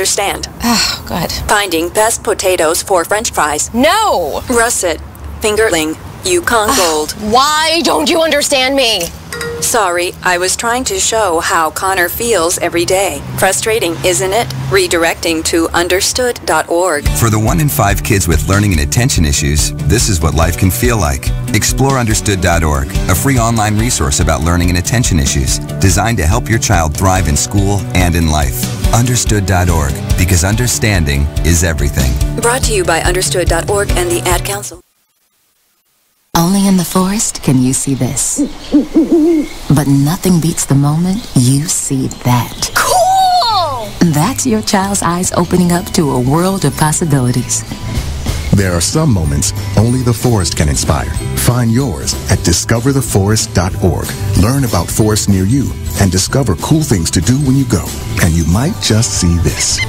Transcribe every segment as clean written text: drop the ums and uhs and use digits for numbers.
Understand. Oh, good. Finding best potatoes for French fries. No! Russet. Fingerling. Yukon Gold. Why don't you understand me? Sorry, I was trying to show how Connor feels every day. Frustrating, isn't it? Redirecting to understood.org. For the 1 in 5 kids with learning and attention issues, this is what life can feel like. Explore understood.org, a free online resource about learning and attention issues, designed to help your child thrive in school and in life. Understood.org, because understanding is everything. Brought to you by understood.org and the Ad Council. Only in the forest can you see this. But nothing beats the moment you see that. Cool! That's your child's eyes opening up to a world of possibilities. There are some moments only the forest can inspire. Find yours at discovertheforest.org. Learn about forests near you and discover cool things to do when you go. And you might just see this.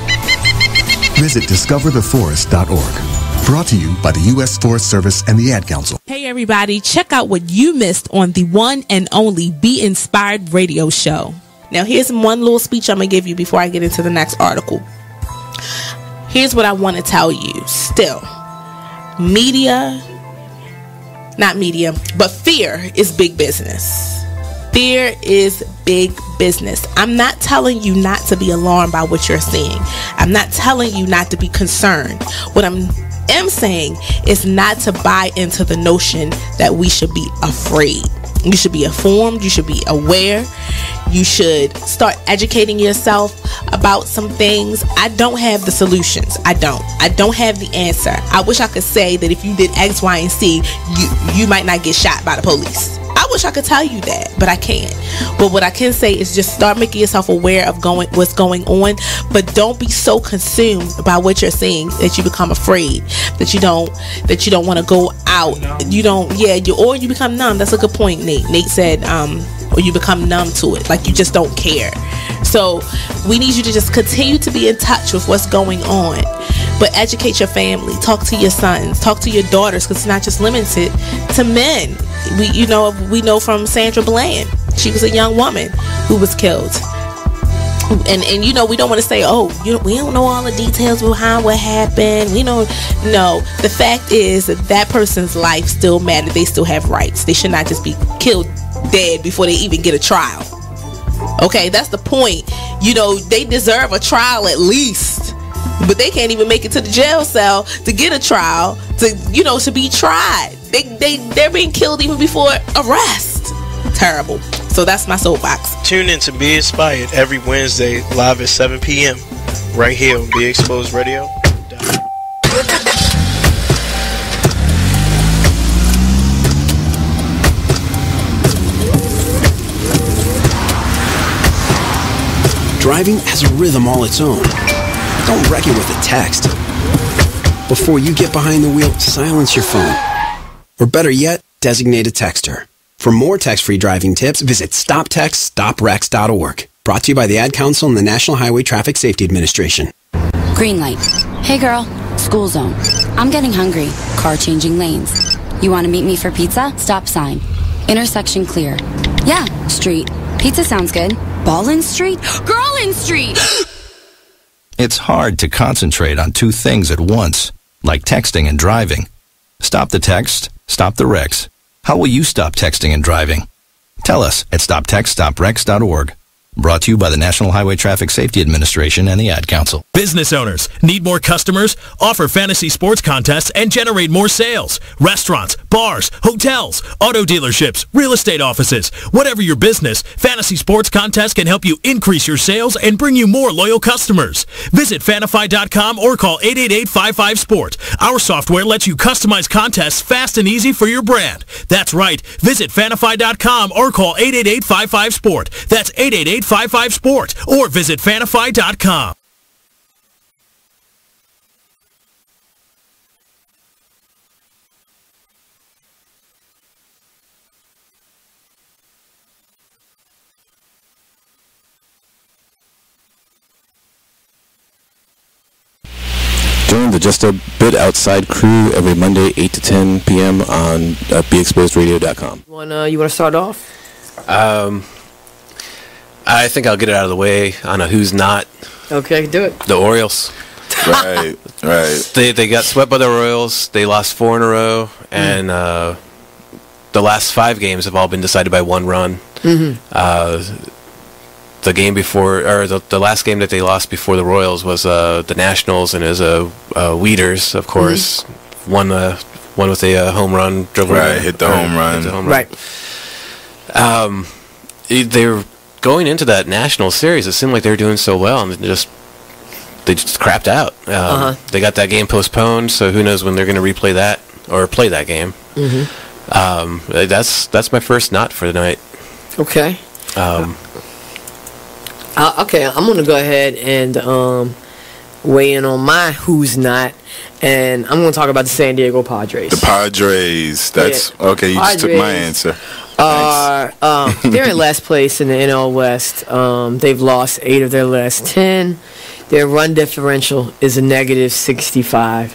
Visit discovertheforest.org. Brought to you by the U.S. Forest Service and the Ad Council. Hey everybody, check out what you missed on the one and only Be Inspired radio show. Now here's one little speech I'm going to give you before I get into the next article. Here's what I want to tell you. Still, fear is big business. Fear is big business. I'm not telling you not to be alarmed by what you're seeing. I'm not telling you not to be concerned. What I'm saying is not to buy into the notion that we should be afraid. You should be informed. You should be aware. You should start educating yourself about some things. I don't have the solutions. I don't have the answer. I wish I could say that if you did X, Y, and C, you might not get shot by the police. I wish I could tell you that, but I can't. But what I can say is just start making yourself aware of what's going on, but don't be so consumed by what you're seeing that you become afraid, that you don't want to go out. Or you become numb. That's a good point, Nate. Nate said, or you become numb to it, like you just don't care. So we need you to just continue to be in touch with what's going on, but educate your family, talk to your sons, talk to your daughters, because it's not just limited to men. We know from Sandra Bland, she was a young woman who was killed. And we don't want to say, we don't know all the details behind what happened. No. The fact is that person's life still matters. They still have rights. They should not just be killed dead before they even get a trial. Okay, that's the point. They deserve a trial at least, but they can't even make it to the jail cell to get a trial to be tried. They're being killed even before arrest. Terrible. So that's my soapbox. Tune in to Be Inspired every Wednesday live at 7 p.m. right here on Be Exposed Radio. Driving has a rhythm all its own. Don't wreck it with a text. Before you get behind the wheel, silence your phone. Or better yet, designate a texter. For more text-free driving tips, visit stoptextstoprex.org. Brought to you by the Ad Council and the National Highway Traffic Safety Administration. Green light. Hey girl, school zone. I'm getting hungry. Car changing lanes. You want to meet me for pizza? Stop sign. Intersection clear. Yeah, street. Pizza sounds good. Ballin Street? Girlin Street! It's hard to concentrate on two things at once, like texting and driving. Stop the text, stop the wrecks. How will you stop texting and driving? Tell us at stoptextstoprex.org. Brought to you by the National Highway Traffic Safety Administration and the Ad Council. Business owners, need more customers? Offer fantasy sports contests and generate more sales. Restaurants, bars, hotels, auto dealerships, real estate offices. Whatever your business, fantasy sports contests can help you increase your sales and bring you more loyal customers. Visit Fanify.com or call 888-55-SPORT. Our software lets you customize contests fast and easy for your brand. That's right. Visit Fanify.com or call 888-55-SPORT. That's 888-55-SPORT or visit Fanify.com. Join the Just a Bit Outside crew every Monday, 8 to 10 p.m. on BeExposedRadio.com. You want to start off? I think I'll get it out of the way on a who's not Okay, do it. The Orioles. Right. They got swept by the Royals. They lost 4 in a row, and the last 5 games have all been decided by 1 run. The game before, or the last game that they lost before the Royals was the Nationals, and it was Weeders, of course, won with a home run. Hit the home run. Right. They were going into that National Series. It seemed like they were doing so well, and they just crapped out. They got that game postponed, so who knows when they're going to replay that or play that game. That's my first not for the night. Okay. Okay, I'm going to go ahead and weigh in on my who's not, and I'm going to talk about the San Diego Padres. The Padres. That's okay. You just took my answer. They're in last place in the NL West. They've lost 8 of their last 10. Their run differential is a negative 65,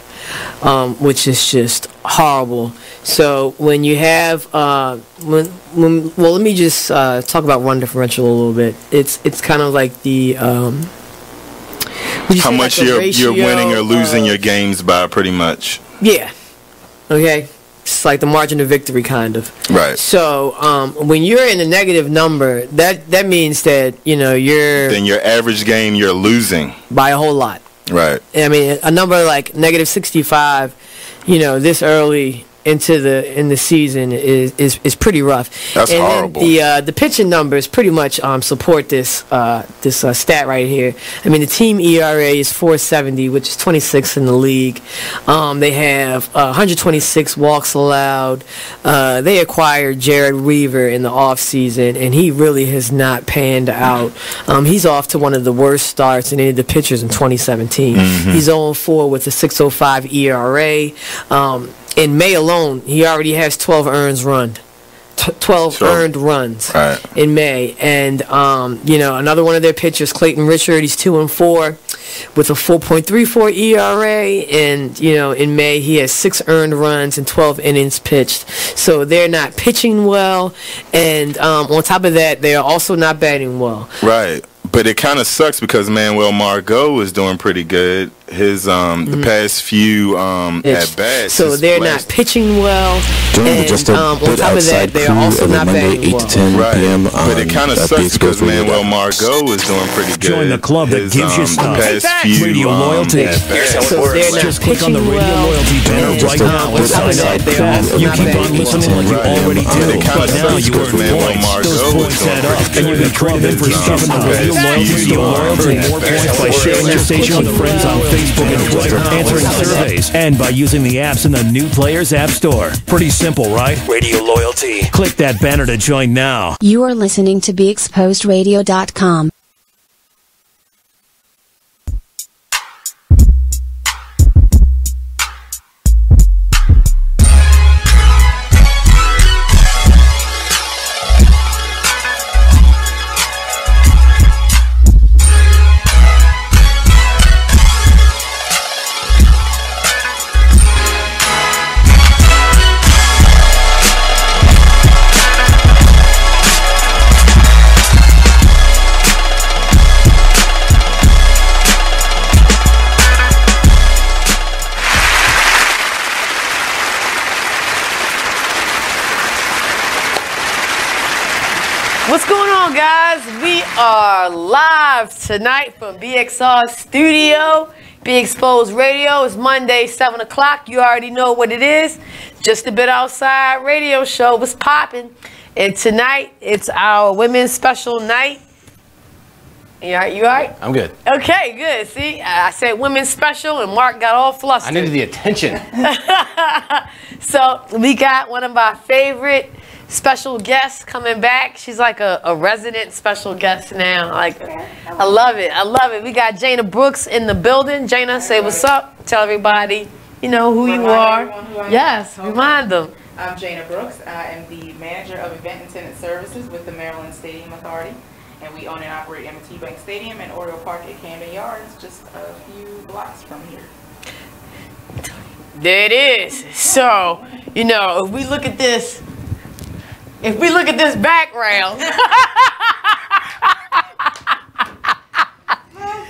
which is just horrible. So when you have well, let me just talk about run differential a little bit. It's kind of like the how much you're winning or losing your games by, pretty much. Yeah. Okay. It's like the margin of victory, kind of. Right. So when you're in a negative number, that means that you're. Then your average game you're losing by a whole lot. Right. I mean, a number like negative 65, this early in the season is pretty rough. That's horrible. The pitching numbers pretty much support this stat right here. I mean, the team ERA is 4.70, which is 26th in the league. They have 126 walks allowed. They acquired Jared Weaver in the offseason, and he really has not panned out. He's off to one of the worst starts in any of the pitchers in 2017. He's 0-4 with a 6.05 ERA. In May alone, he already has 12 earned runs in May. And, another one of their pitchers, Clayton Richard, he's 2-4 with a 4.34 ERA. And, in May, he has 6 earned runs and 12 innings pitched. So they're not pitching well. And on top of that, they are also not batting well. Right. But it kind of sucks because Manuel Margot is doing pretty good. His the past few at bats. So they're not pitching well. Doing just a bit outside crew every Monday 8 to 10 p.m. But it kind of sucks because Manuel Margot is doing pretty good. Join the club that gives you stuff. Radio Loyalty. So they're not just click on the Radio Loyalty banner right now and sign up. You keep on listening like you already do, but now you earn points. Those points add up, and you can trade them for stuff in the Radio Loyalty. More points by sharing your station with friends on Facebook and Twitter, answering surveys, and by using the apps in the New Players App Store. Pretty simple, right? Radio Loyalty. Click that banner to join now. You are listening to BeExposedRadio.com. We are live tonight from BXR Studio, Be Exposed Radio. It's Monday, 7 o'clock. You already know what it is. Just a Bit Outside radio show was popping. And tonight, it's our women's special night. You all right? I'm good. Okay, good. See, I said women's special, and Mark got all flustered. I needed the attention. So we got one of our favorite special guests coming back. She's like a resident special guest now. Like, I love it. I love it. We got Jana Brooks in the building. Jana, say what's up. Tell everybody, who you are. Yes, remind them. I'm Jana Brooks. I am the manager of event and tenant services with the Maryland Stadium Authority. And we own and operate M&T Bank Stadium and Oriole Park at Camden Yards, just a few blocks from here. There it is. So, if we look at this, background,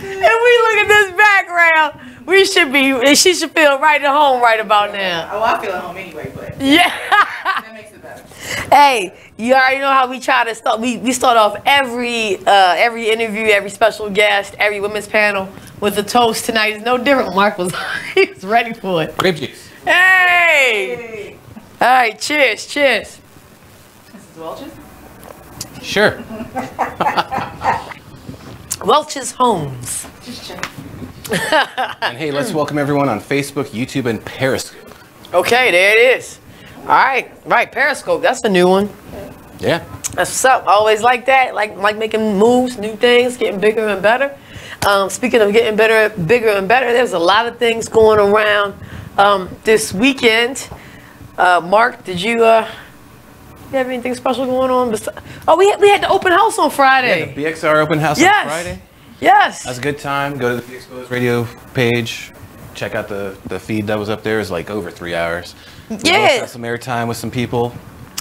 look at this background, she should feel right at home right about now. Oh, I feel at home anyway, but yeah. That makes it better. Hey, you already know how we try to start. We start off every interview, every special guest, every women's panel with a toast. Tonight is no different. Mark was he was ready for it. Grape juice. Hey! All right, cheers, cheers. Mrs. Welch's? Sure. Welch's Homes. Just check. And hey, let's welcome everyone on Facebook, YouTube, and Periscope. Okay, there it is. All right, Periscope. That's a new one. Yeah. That's what's up. Always like that. Like making moves, new things, getting bigger and better. Speaking of getting bigger and better, there's a lot of things going around this weekend. Mark, did you have anything special going on? Oh, we had the open house on Friday. Yeah, the BXR open house on Friday. Yes. That was a good time. Go to the Be Exposed Radio page. Check out the feed that was up there. It was like over 3 hours. We both had some airtime with some people.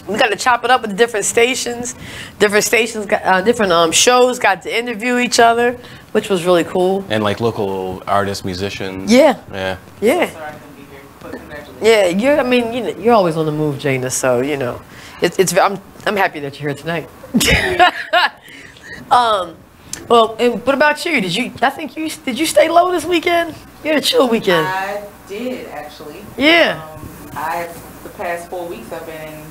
We got to chop it up with the different stations. Different stations, different shows got to interview each other, which was really cool. And like local artists, musicians. Yeah. Yeah. Yeah. Yeah, you're always on the move, Jana. So I'm happy that you're here tonight. Well, and what about you? Did you stay low this weekend? You had a chill weekend. I did actually. Yeah. The past 4 weeks I've been in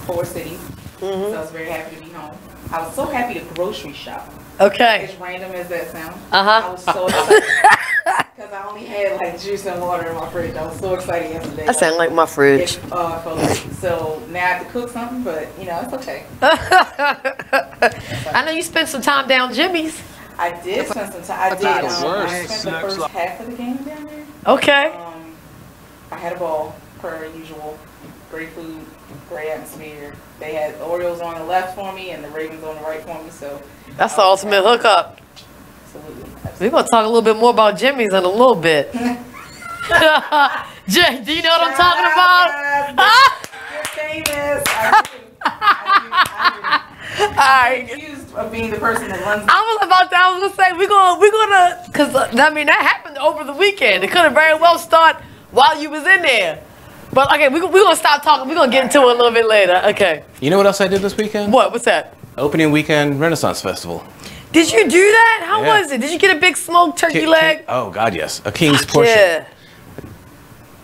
4 cities, so I was very happy to be home. I was so happy to grocery shop. Okay. As random as that sounds. Uh-huh. I was so excited because I only had like juice and water in my fridge. I was so excited yesterday. That sounds like my fridge. So now I have to cook something, but it's okay. I know you spent some time down Jimmy's. I did spend some time. I spent the first half of the game down there. Okay. I had a ball per usual. Great food, great atmosphere. They had the Orioles on the left for me and the Ravens on the right for me. So that's the ultimate hookup. Absolutely. We're gonna talk a little bit more about Jimmy's in a little bit. Jay, do you know what I'm talking about? You're famous. I'm accused of being the person that runs. I was gonna say we're gonna, cause that happened over the weekend. It could have very well started while you was in there. But okay, we're gonna stop talking. We're gonna get into it a little bit later. Okay. You know what else I did this weekend? What's that? Opening weekend Renaissance Festival. Did you do that? How was it? Did you get a big smoked turkey leg? Oh God, yes. A king's portion. Yeah.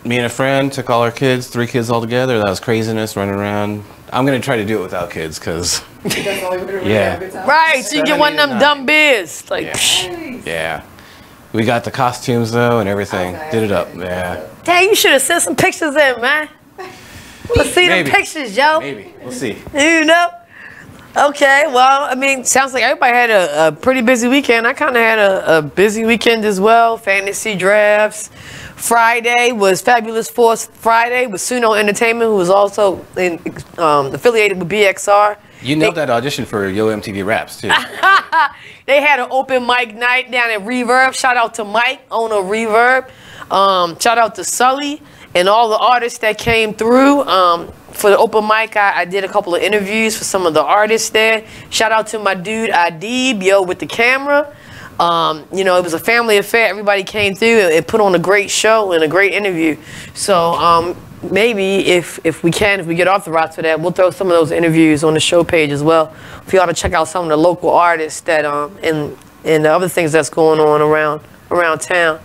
Me and a friend took all our kids, 3 kids all together. That was craziness, running around. I'm gonna try to do it without kids, cause yeah. Right, so you get one of them dumb beers. Like yeah. We got the costumes though and everything. Did it up. Yeah. Dang, you should have sent some pictures in, man. Let's see them pictures, yo. Maybe. We'll see. You know? Okay, well, sounds like everybody had a pretty busy weekend. I kind of had a busy weekend as well. Fantasy drafts. Friday was Fabulous Force Friday with Suno Entertainment, who was also affiliated with BXR. You nailed that audition for Yo MTV Raps, too. They had an open mic night down at Reverb. Shout out to Mike, owner of Reverb. Shout out to Sully and all the artists that came through. For the open mic, I did a couple of interviews for some of the artists there. Shout out to my dude Adib, with the camera. It was a family affair. Everybody came through and put on a great show and a great interview. So maybe if we get authorized for that, we'll throw some of those interviews on the show page as well. For y'all to check out some of the local artists that and the other things that's going on around town.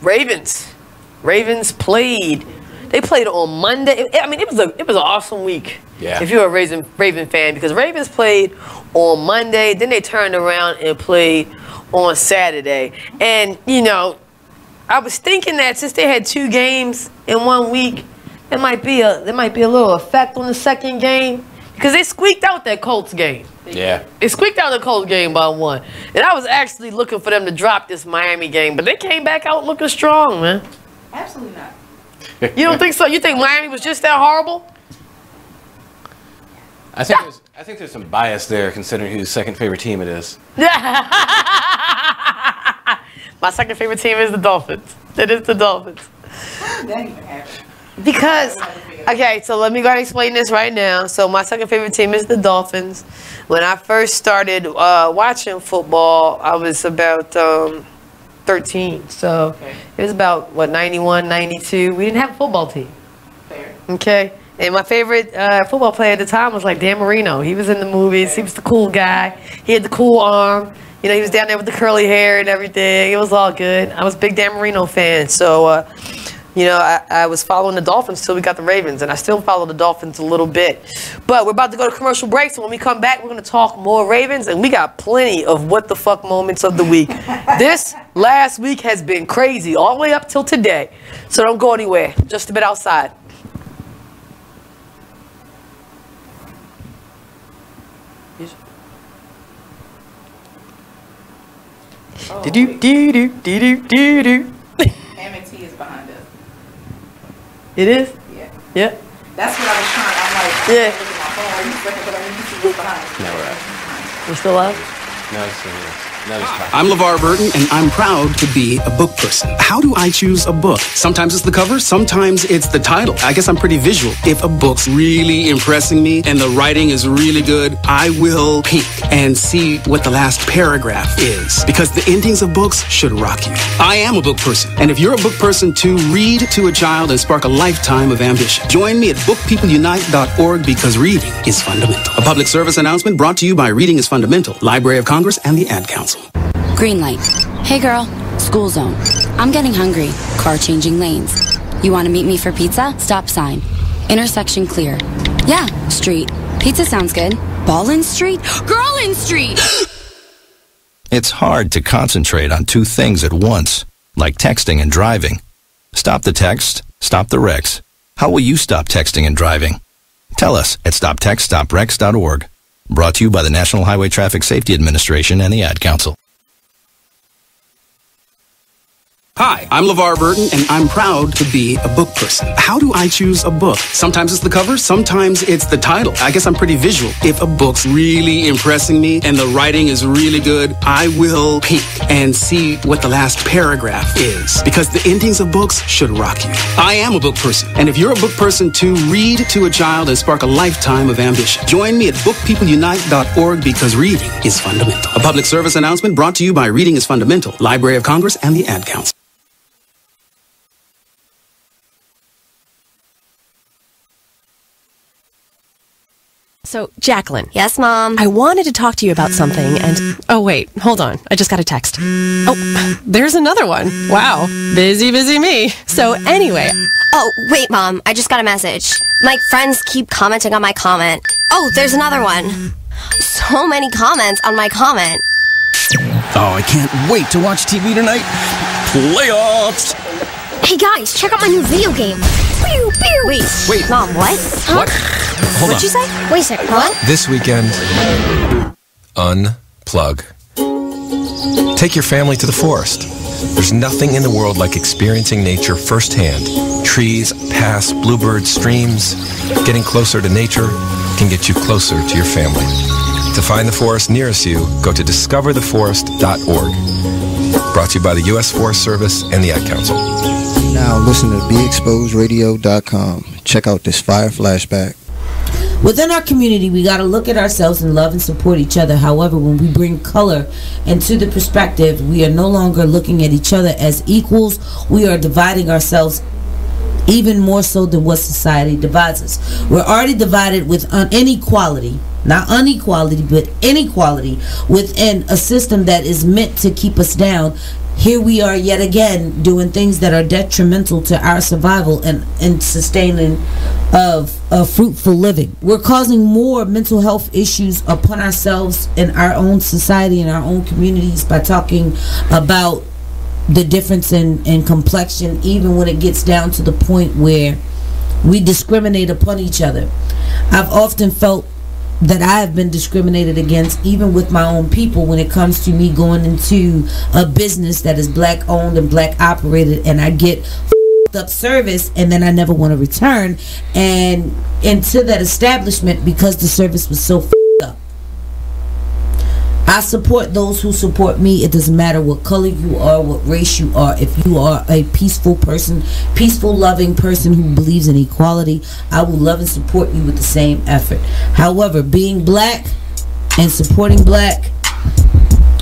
Ravens played. They played on Monday. It was an awesome week. Yeah. If you're a Raven fan, because Ravens played on Monday, then they turned around and played on Saturday. And I was thinking that since they had 2 games in 1 week, there might be a little effect on the second game, because they squeaked out that Colts game. Yeah. They squeaked out the Colts game by 1. And I was actually looking for them to drop this Miami game, but they came back out looking strong, man. Absolutely not. You don't think so? You think Miami was just that horrible? I think there's some bias there, considering whose second favorite team it is. My second favorite team is the Dolphins. It is the Dolphins. How did that even happen? Because Okay, so let me go ahead and explain this right now. So my second favorite team is the Dolphins. When I first started watching football, I was about 13. So it was about, 91, 92. We didn't have a football team. Fair. Okay. And my favorite football player at the time was like Dan Marino. He was in the movies. He was the cool guy. He had the cool arm. You know, he was down there with the curly hair and everything. It was all good. I was a big Dan Marino fan. So, you know, I was following the Dolphins till we got the Ravens, and I still follow the Dolphins a little bit. But we're about to go to commercial break, so when we come back, we're going to talk more Ravens, and we got plenty of what the fuck moments of the week. This last week has been crazy, all the way up till today. So don't go anywhere. Just a bit outside. Do-do-do-do-do-do-do. M&T is behind us. It is? Yeah. Yeah. That's what I was trying. I'm like, yeah. Look at my phone. Are you second, but I need to see what's behind us. Now we're out. You still up? Now it's time. I'm LeVar Burton, and I'm proud to be a book person. How do I choose a book? Sometimes it's the cover, sometimes it's the title. I guess I'm pretty visual. If a book's really impressing me and the writing is really good, I will peek and see what the last paragraph is. Because the endings of books should rock you. I am a book person, and if you're a book person too, read to a child and spark a lifetime of ambition. Join me at bookpeopleunite.org because reading is fundamental. A public service announcement brought to you by Reading is Fundamental, Library of Congress, and the Ad Council. Green light. Hey girl, school zone. I'm getting hungry. Car changing lanes. You want to meet me for pizza? Stop sign. Intersection clear. Yeah, street. Pizza sounds good. Ballin Street? Girlin Street! It's hard to concentrate on two things at once, like texting and driving. Stop the text, stop the wrecks. How will you stop texting and driving? Tell us at stoptextstopwrecks.org. Brought to you by the National Highway Traffic Safety Administration and the Ad Council. Hi, I'm LeVar Burton, and I'm proud to be a book person. How do I choose a book? Sometimes it's the cover, sometimes it's the title. I guess I'm pretty visual. If a book's really impressing me and the writing is really good, I will peek and see what the last paragraph is. Because the endings of books should rock you. I am a book person, and if you're a book person too, read to a child and spark a lifetime of ambition. Join me at bookpeopleunite.org because reading is fundamental. A public service announcement brought to you by Reading is Fundamental, Library of Congress, and the Ad Council. So, Jacqueline. Yes, Mom? I wanted to talk to you about something, and... Oh, wait. Hold on. I just got a text. Oh, there's another one. Wow. Busy, busy me. So, anyway... Oh, wait, Mom. I just got a message. My friends keep commenting on my comment. Oh, there's another one. So many comments on my comment. Oh, I can't wait to watch TV tonight. Playoffs! Hey, guys, check out my new video game. Pew, pew. Wait. Mom, what? Huh? What? Hold What'd you say? Wait a second, what? This weekend, unplug. Take your family to the forest. There's nothing in the world like experiencing nature firsthand. Trees, paths, bluebirds, streams. Getting closer to nature can get you closer to your family. To find the forest nearest you, go to discovertheforest.org. Brought to you by the U.S. Forest Service and the Ad Council. Now listen to BeExposedRadio.com. Check out this fire flashback. Within our community, we got to look at ourselves and love and support each other. However, when we bring color into the perspective, we are no longer looking at each other as equals. We are dividing ourselves even more so than what society divides us. We're already divided with inequality, not unequality, but inequality within a system that is meant to keep us down. Here we are yet again doing things that are detrimental to our survival and sustaining of fruitful living. We're causing more mental health issues upon ourselves in our own society and our own communities by talking about the difference in complexion, even when it gets down to the point where we discriminate upon each other. I've often felt that I have been discriminated against, even with my own people, when it comes to me going into a business that is black owned and black operated, and I get up service and then I never want to return and into that establishment because the service was so up. I support those who support me. It doesn't matter what color you are, what race you are. If you are a peaceful person, peaceful, loving person who believes in equality, I will love and support you with the same effort. However, being black and supporting black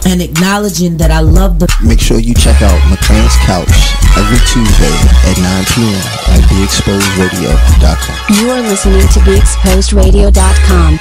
and acknowledging that I love the... Make sure you check out McLean's Couch every Tuesday at 9 p.m. at BeExposedRadio.com. You are listening to BeExposedRadio.com.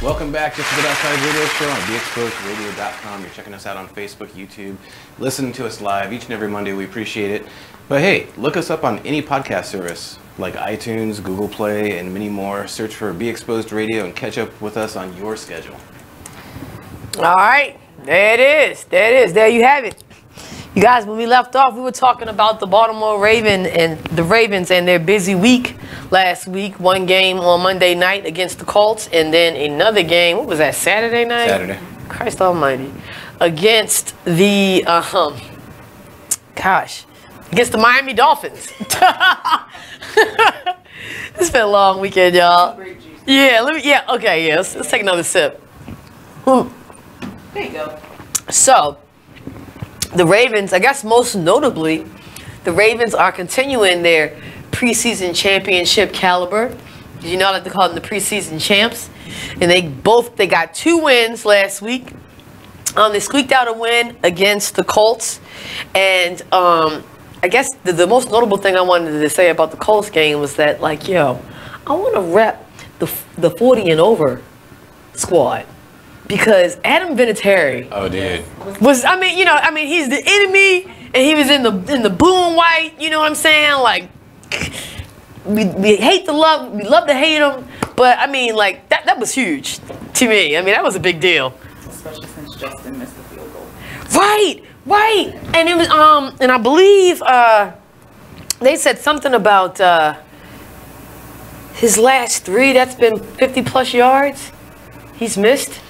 Welcome back to the Outside Radio Show on BeExposedRadio.com. You're checking us out on Facebook, YouTube, listening to us live each and every Monday. We appreciate it. But hey, look us up on any podcast service like iTunes, Google Play, and many more. Search for Be Exposed Radio and catch up with us on your schedule. All right, there it is. There it is. There you have it. You guys, when we left off, we were talking about the Baltimore Ravens and their busy week last week. One game on Monday night against the Colts, and then another game. What was that? Saturday night. Saturday. Christ Almighty, against the against the Miami Dolphins. It's been a long weekend, y'all. Okay, let's take another sip. There you go. So, the Ravens, I guess most notably, the Ravens are continuing their preseason championship caliber. You know, I like to call them the preseason champs. And they got 2 wins last week. They squeaked out a win against the Colts. And I guess the most notable thing I wanted to say about the Colts game was that, like, I want to rep the 40 and over squad. Because Adam Vinatieri he's the enemy, and he was in the blue and white. You know what I'm saying? Like, we hate to love, we love to hate him, but I mean, like that was huge to me. I mean, that was a big deal. Especially since Justin missed the field goal. Right, and it was and I believe they said something about his last 3 that's been 50+ yards. He's missed.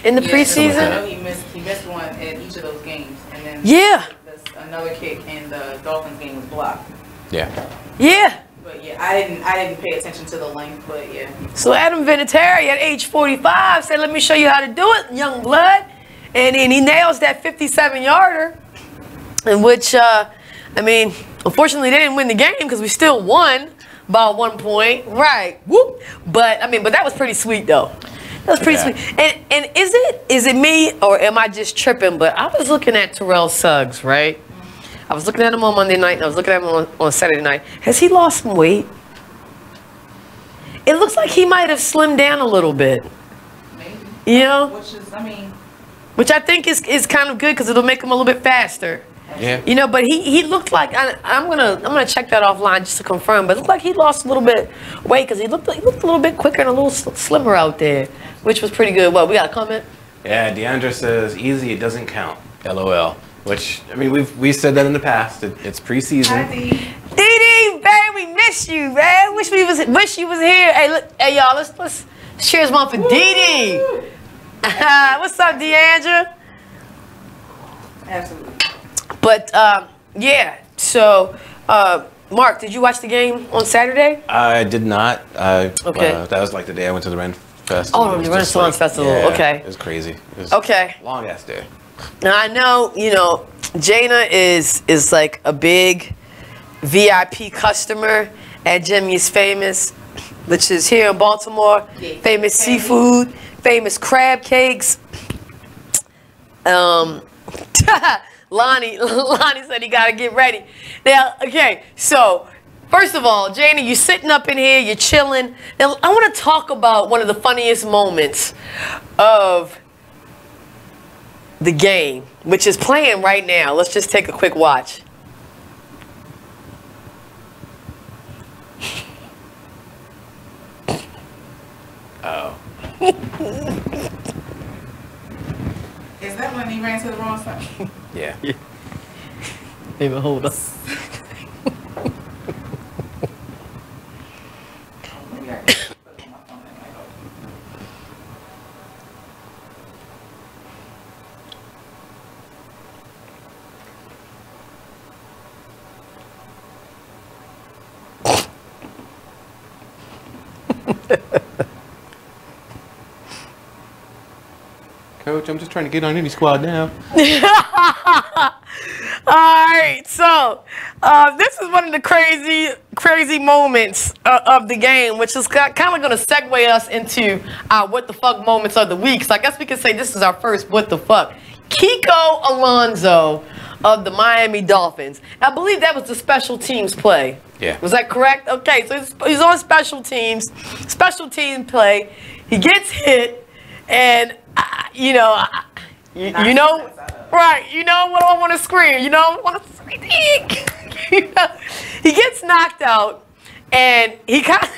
In the preseason? I know he missed one at each of those games. And then another kick in the Dolphins game was blocked. Yeah. But I didn't pay attention to the length, but yeah. So Adam Vinatieri at age 45 said, let me show you how to do it, young blood. And then he nails that 57-yarder, in which, unfortunately they didn't win the game because we still won by 1 point. Right. Whoop. But that was pretty sweet, though. That was pretty sweet. And is it me, or am I just tripping? But I was looking at Terrell Suggs, right? I was looking at him on Monday night, and I was looking at him on Saturday night. Has he lost some weight? It looks like he might have slimmed down a little bit. Maybe. You know? Which I think is kind of good because it'll make him a little bit faster. Yeah. You know, but he looked like I'm gonna check that offline just to confirm. But it looked like he lost a little bit weight because he looked a little bit quicker and a little slimmer out there, which was pretty good. Well, we got a comment. Yeah, Deandra says easy. It doesn't count. LOL. Which we said that in the past. It's preseason. Hi, Dee, man, we miss you, man. Wish you was here. Hey, y'all, let's cheers one for Dee. What's up, Deandra? Absolutely. But, so, Mark, did you watch the game on Saturday? I did not. Okay. That was like the day I went to the Ren Festival. Oh, the Renaissance Festival. Yeah, okay. It was crazy. It was long-ass day. Now, I know, Jana is like a big VIP customer at Jimmy's Famous, which is here in Baltimore. Yeah. Famous seafood, famous crab cakes. Lonnie said he gotta get ready. Now, okay, so first of all, Janie, you're sitting up in here, you're chilling. Now, I want to talk about one of the funniest moments of the game, which is playing right now. Let's just take a quick watch. Is that when he ran to the wrong side. Yeah. Maybe hold up. Coach, I'm just trying to get on any squad now. All right, so this is one of the crazy moments of the game, which is kind of going to segue us into our what the fuck moments of the week. So I guess we can say this is our first what the fuck. Kiko Alonso of the Miami Dolphins. I believe that was the special teams play. Yeah. Was that correct? Okay, so he's on special team play. He gets hit, and you know, right? You know what I want to scream? You know, I want to scream. You know, he gets knocked out, and he kind of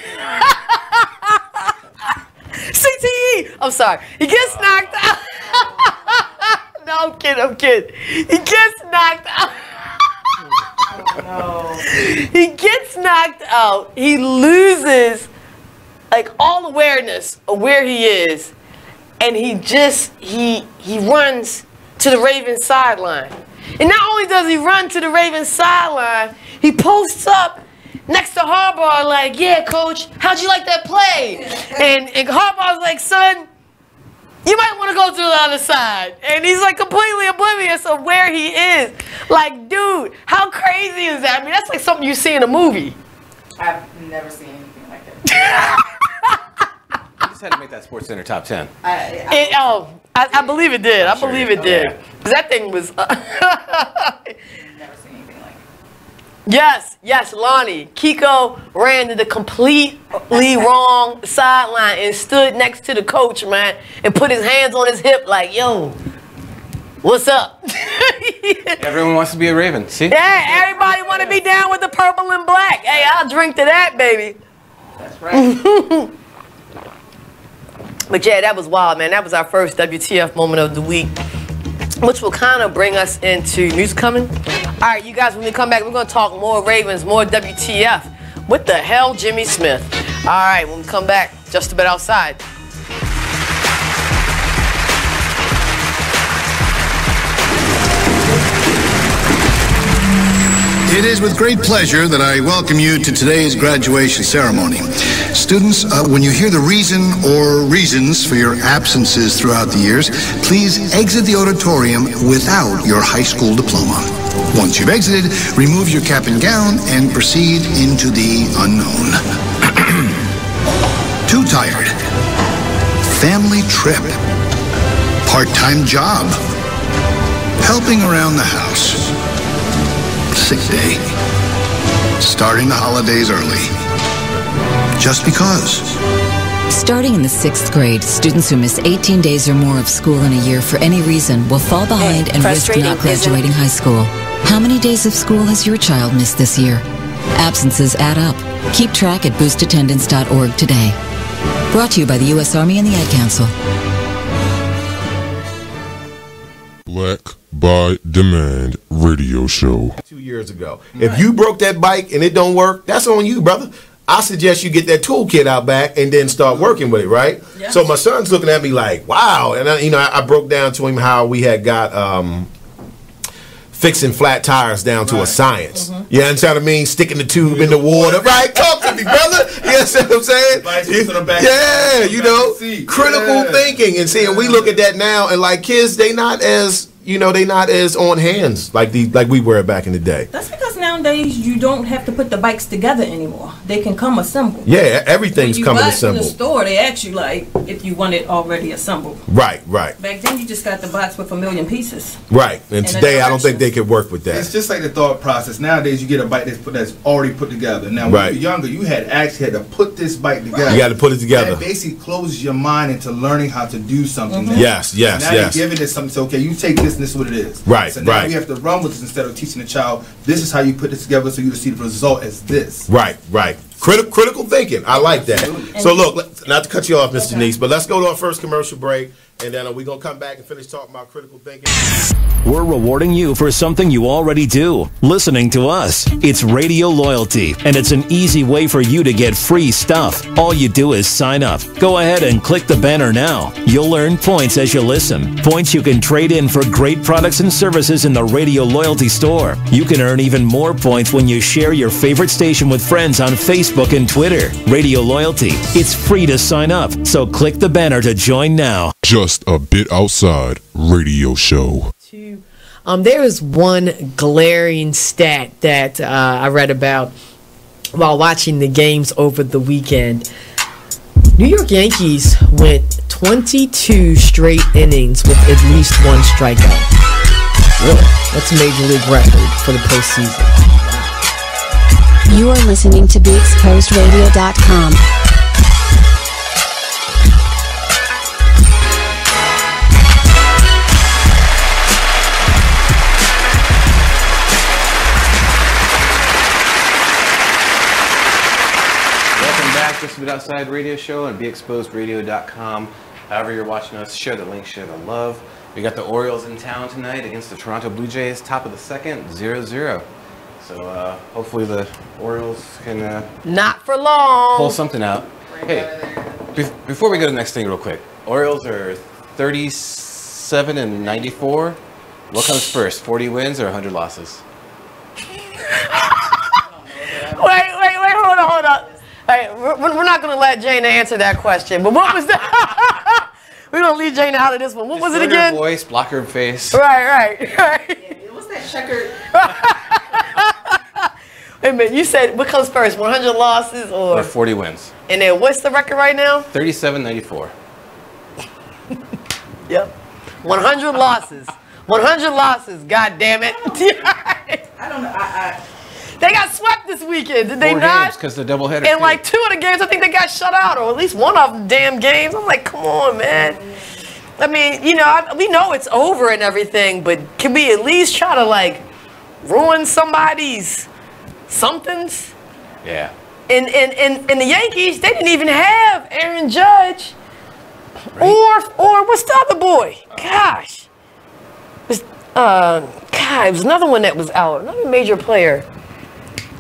CTE. I'm sorry. He gets knocked out. No, I'm kidding. He gets knocked out. No. He gets knocked out. He loses like all awareness of where he is, and he runs to the Ravens sideline. And not only does he run to the Ravens sideline, he posts up next to Harbaugh like, "Yeah, coach, how'd you like that play?" And Harbaugh's like, "Son, you might want to go to the other side." And he's like completely oblivious of where he is. Like, dude, how crazy is that? I mean, that's like something you see in a movie. I've never seen anything like that. You just had to make that Sports Center top 10. I believe it did. I believe it did. Yeah. Because that thing was... Never seen anything like Yes, Lonnie. Kiko ran to the completely wrong sideline and stood next to the coach, man, and put his hands on his hip like, "Yo, what's up?" Everyone wants to be a Raven. See? Yeah, everybody want to be down with the purple and black. Hey, I'll drink to that, baby. That's right. But yeah, that was wild, man. That was our first WTF moment of the week, which will kind of bring us into music coming. All right, you guys, when we come back, we're going to talk more Ravens, more WTF. What the hell, Jimmy Smith? All right, when we come back, just a bit outside. It is with great pleasure that I welcome you to today's graduation ceremony. Students, when you hear the reason or reasons for your absences throughout the years, please exit the auditorium without your high school diploma. Once you've exited, remove your cap and gown and proceed into the unknown. Too tired. Family trip. Part-time job. Helping around the house. Sick day. Starting the holidays early. Just because. Starting in the 6th grade, students who miss 18 days or more of school in a year for any reason will fall behind and risk not graduating high school. How many days of school has your child missed this year? Absences add up. Keep track at boostattendance.org today. Brought to you by the U.S. Army and the Ad Council. Black by Demand radio show. 2 years ago. If you broke that bike and it don't work, that's on you, brother. I suggest you get that toolkit out back and then start working with it, right? Yeah. So my son's looking at me like, wow. And I broke down to him how we had got fixing flat tires down to a science. You understand what I mean? Sticking the tube in the water. Right? Talk to me, brother. You understand what I'm saying? Yeah, you know, critical thinking. And see, and we look at that now and like kids, they not as on hands like we were back in the day. That's because nowadays you don't have to put the bikes together anymore. They can come assembled. Yeah, everything's coming assembled. In the store, they ask you like if you want it already assembled. Right. Back then, you just got the box with 1,000,000 pieces. Right, and today I don't think they could work with that. It's just like the thought process. Nowadays, you get a bike that's already put together. Now, when you were younger, you had to put this bike together. You got to put it together. That basically closes your mind into learning how to do something. Now. Yes. Now you're giving it something. So, okay, you take this. And this is what it is. Right, so now we have to run with this instead of teaching the child, this is how you put this together so you see the result as this. Right. Critical thinking. I like that. So look, not to cut you off, Mr. Denise, but let's go to our first commercial break. And then we're going to come back and finish talking about critical thinking. We're rewarding you for something you already do, listening to us. It's Radio Loyalty, and it's an easy way for you to get free stuff. All you do is sign up. Go ahead and click the banner now. You'll earn points as you listen. Points you can trade in for great products and services in the Radio Loyalty store. You can earn even more points when you share your favorite station with friends on Facebook and Twitter. Radio Loyalty. It's free to sign up, so click the banner to join now. Just a bit outside radio show. There is one glaring stat that I read about while watching the games over the weekend. New York Yankees went 22 straight innings with at least one strikeout. Really? That's a major league record for the postseason. You are listening to BeExposedRadio.com. Just a Bit Outside radio show on BeExposedRadio.com. However you're watching us, share the link, share the love. We got the Orioles in town tonight against the Toronto Blue Jays, top of the second, 0-0. So hopefully the Orioles can not for long pull something out. Hey, before we go to the next thing real quick, Orioles are 37-94. What comes first, 40 wins or 100 losses? Wait, hold on. All right, we're not going to let Jana answer that question, but what was that? We're going to leave Jana out of this one. What was it again? Voice, block her face. Right. What's that checkered? Wait a minute, you said what comes first, 100 losses or 40 wins? And then what's the record right now? 37-94. Yep. 100 losses. 100 losses, god damn it. I don't know. They got swept this weekend, did they 4 not? games because the doubleheader. And like 2 of the games, I think they got shut out, or at least one of them damn games. I'm like, come on, man. I mean, we know it's over and everything, but can we at least try to like ruin somebody's somethings? Yeah. And the Yankees, they didn't even have Aaron Judge, right. or what's the other boy? Gosh, it was another one that was out, another major player.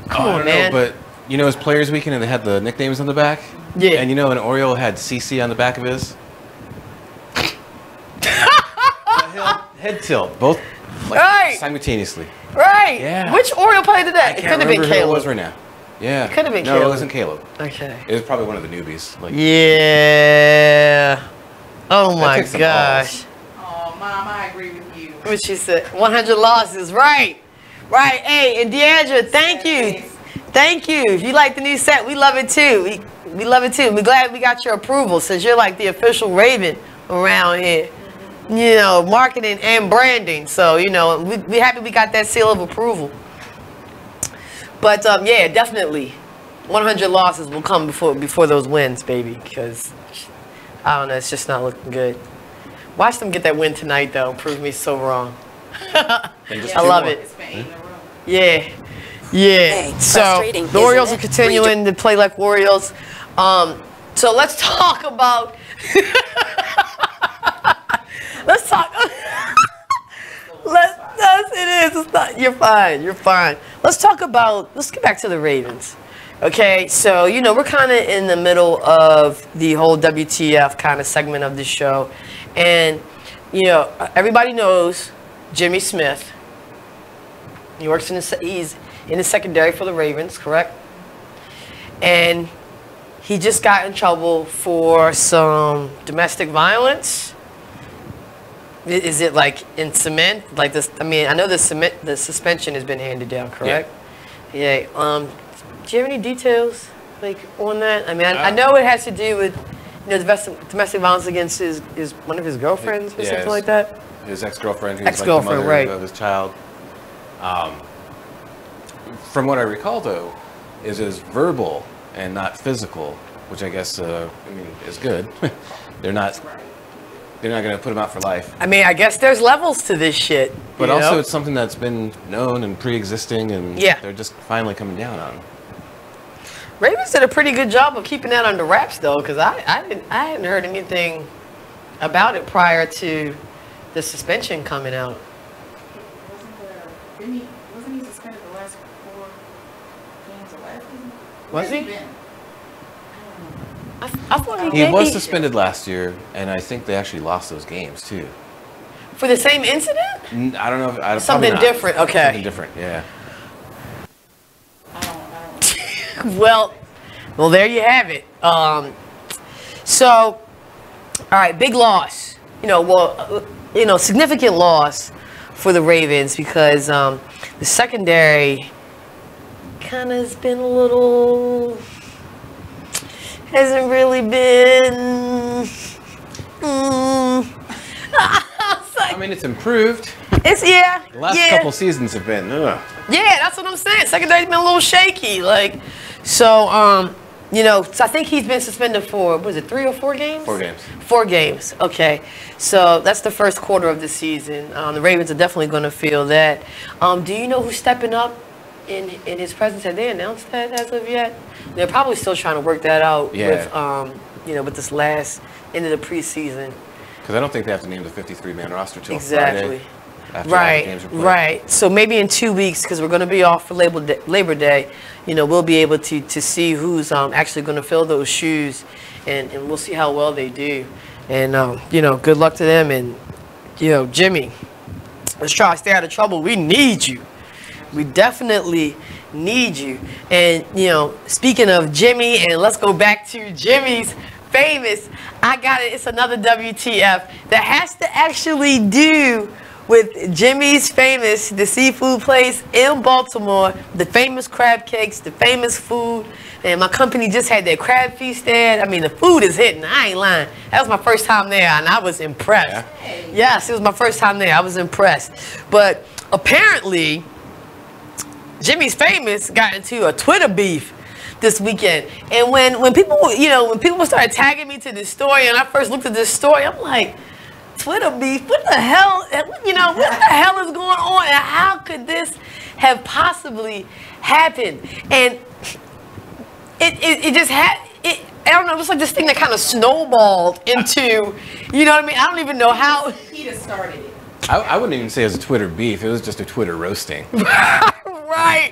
Come on, man. But it's Players Weekend and they had the nicknames on the back. Yeah. And an Oriole had CC on the back of his. Head tilt, both simultaneously. Right. Yeah. Which Oriole played today? It could have been Caleb. Who it was right now. Yeah. It could have been Caleb. No, it wasn't Caleb. Okay. It was probably one of the newbies. Yeah. Oh my gosh. Oh, Mom, I agree with you. What she said? 100 losses. Right. Hey, and Deandra, thank you. Thank you. If you like the new set, we love it too. We love it too. We're glad we got your approval since you're like the official Raven around here. Marketing and branding. So, we happy we got that seal of approval. But yeah, definitely 100 losses will come before those wins, baby, because I don't know, it's just not looking good. Watch them get that win tonight though. Prove me so wrong. I love it. Yeah. So the Orioles are continuing to play like Orioles. So let's talk about. Let's talk. It's not. You're fine. Let's talk about. Let's get back to the Ravens. Okay. So we're kind of in the middle of the whole WTF kind of segment of the show, and everybody knows Jimmy Smith. He works he's in the secondary for the Ravens, correct? And he just got in trouble for some domestic violence. Is it like in cement? Like this? I mean, I know the suspension has been handed down, correct? Yeah. Do you have any details on that? I mean, I know it has to do with domestic violence against one of his girlfriends or something like that. His ex-girlfriend, who's like the mother of his child. From what I recall, though, is verbal and not physical, which I guess is good. They're not going to put him out for life. I mean, I guess there's levels to this shit. But also, it's something that's been known and pre-existing, and they're just finally coming down on. Ravens did a pretty good job of keeping that under wraps, though, because I hadn't heard anything about it prior to the suspension coming out. Wasn't he suspended the last 4 games of last season? Was he? I thought He was suspended last year, and I think they actually lost those games too. For the same incident? I don't know. Something different. Okay. Something different. Yeah. Well, there you have it. So, all right, big loss. Significant loss for the Ravens because the secondary kind of has been a little, hasn't really been. I mean, it's improved. The last couple seasons have been. Ugh. Yeah, that's what I'm saying. Secondary's been a little shaky. So I think he's been suspended for, was it 3 or 4 games? 4 games. 4 games, okay. So that's the first quarter of the season. The Ravens are definitely going to feel that. Do you know who's stepping up in his presence? Have they announced that as of yet? They're probably still trying to work that out with this last end of the preseason. Because I don't think they have to name the 53-man roster till Exactly. Friday. After all the games are played. Right. So maybe in 2 weeks, because we're going to be off for Labor Day, we'll be able to see who's actually going to fill those shoes, and we'll see how well they do. And, good luck to them. And, Jimmy, let's try to stay out of trouble. We need you. We definitely need you. And, speaking of Jimmy, and let's go back to Jimmy's famous, I got it. It's another WTF that has to actually do with Jimmy's famous, the seafood place in Baltimore, the famous crab cakes, the famous food. And my company just had their crab feast there. I mean, the food is hitting. I ain't lying. That was my first time there, and I was impressed. Yeah. Yes, it was my first time there. I was impressed. But apparently, Jimmy's famous got into a Twitter beef this weekend. And when people started tagging me to this story, and I first looked at this story, I'm like, Twitter beef? What the hell? What the hell is going on? And how could this have possibly happened? And it just had. I don't know. It was like this thing that kind of snowballed into. You know what I mean? I don't even know how. Peter started it. I wouldn't even say it was a Twitter beef. It was just a Twitter roasting. Right.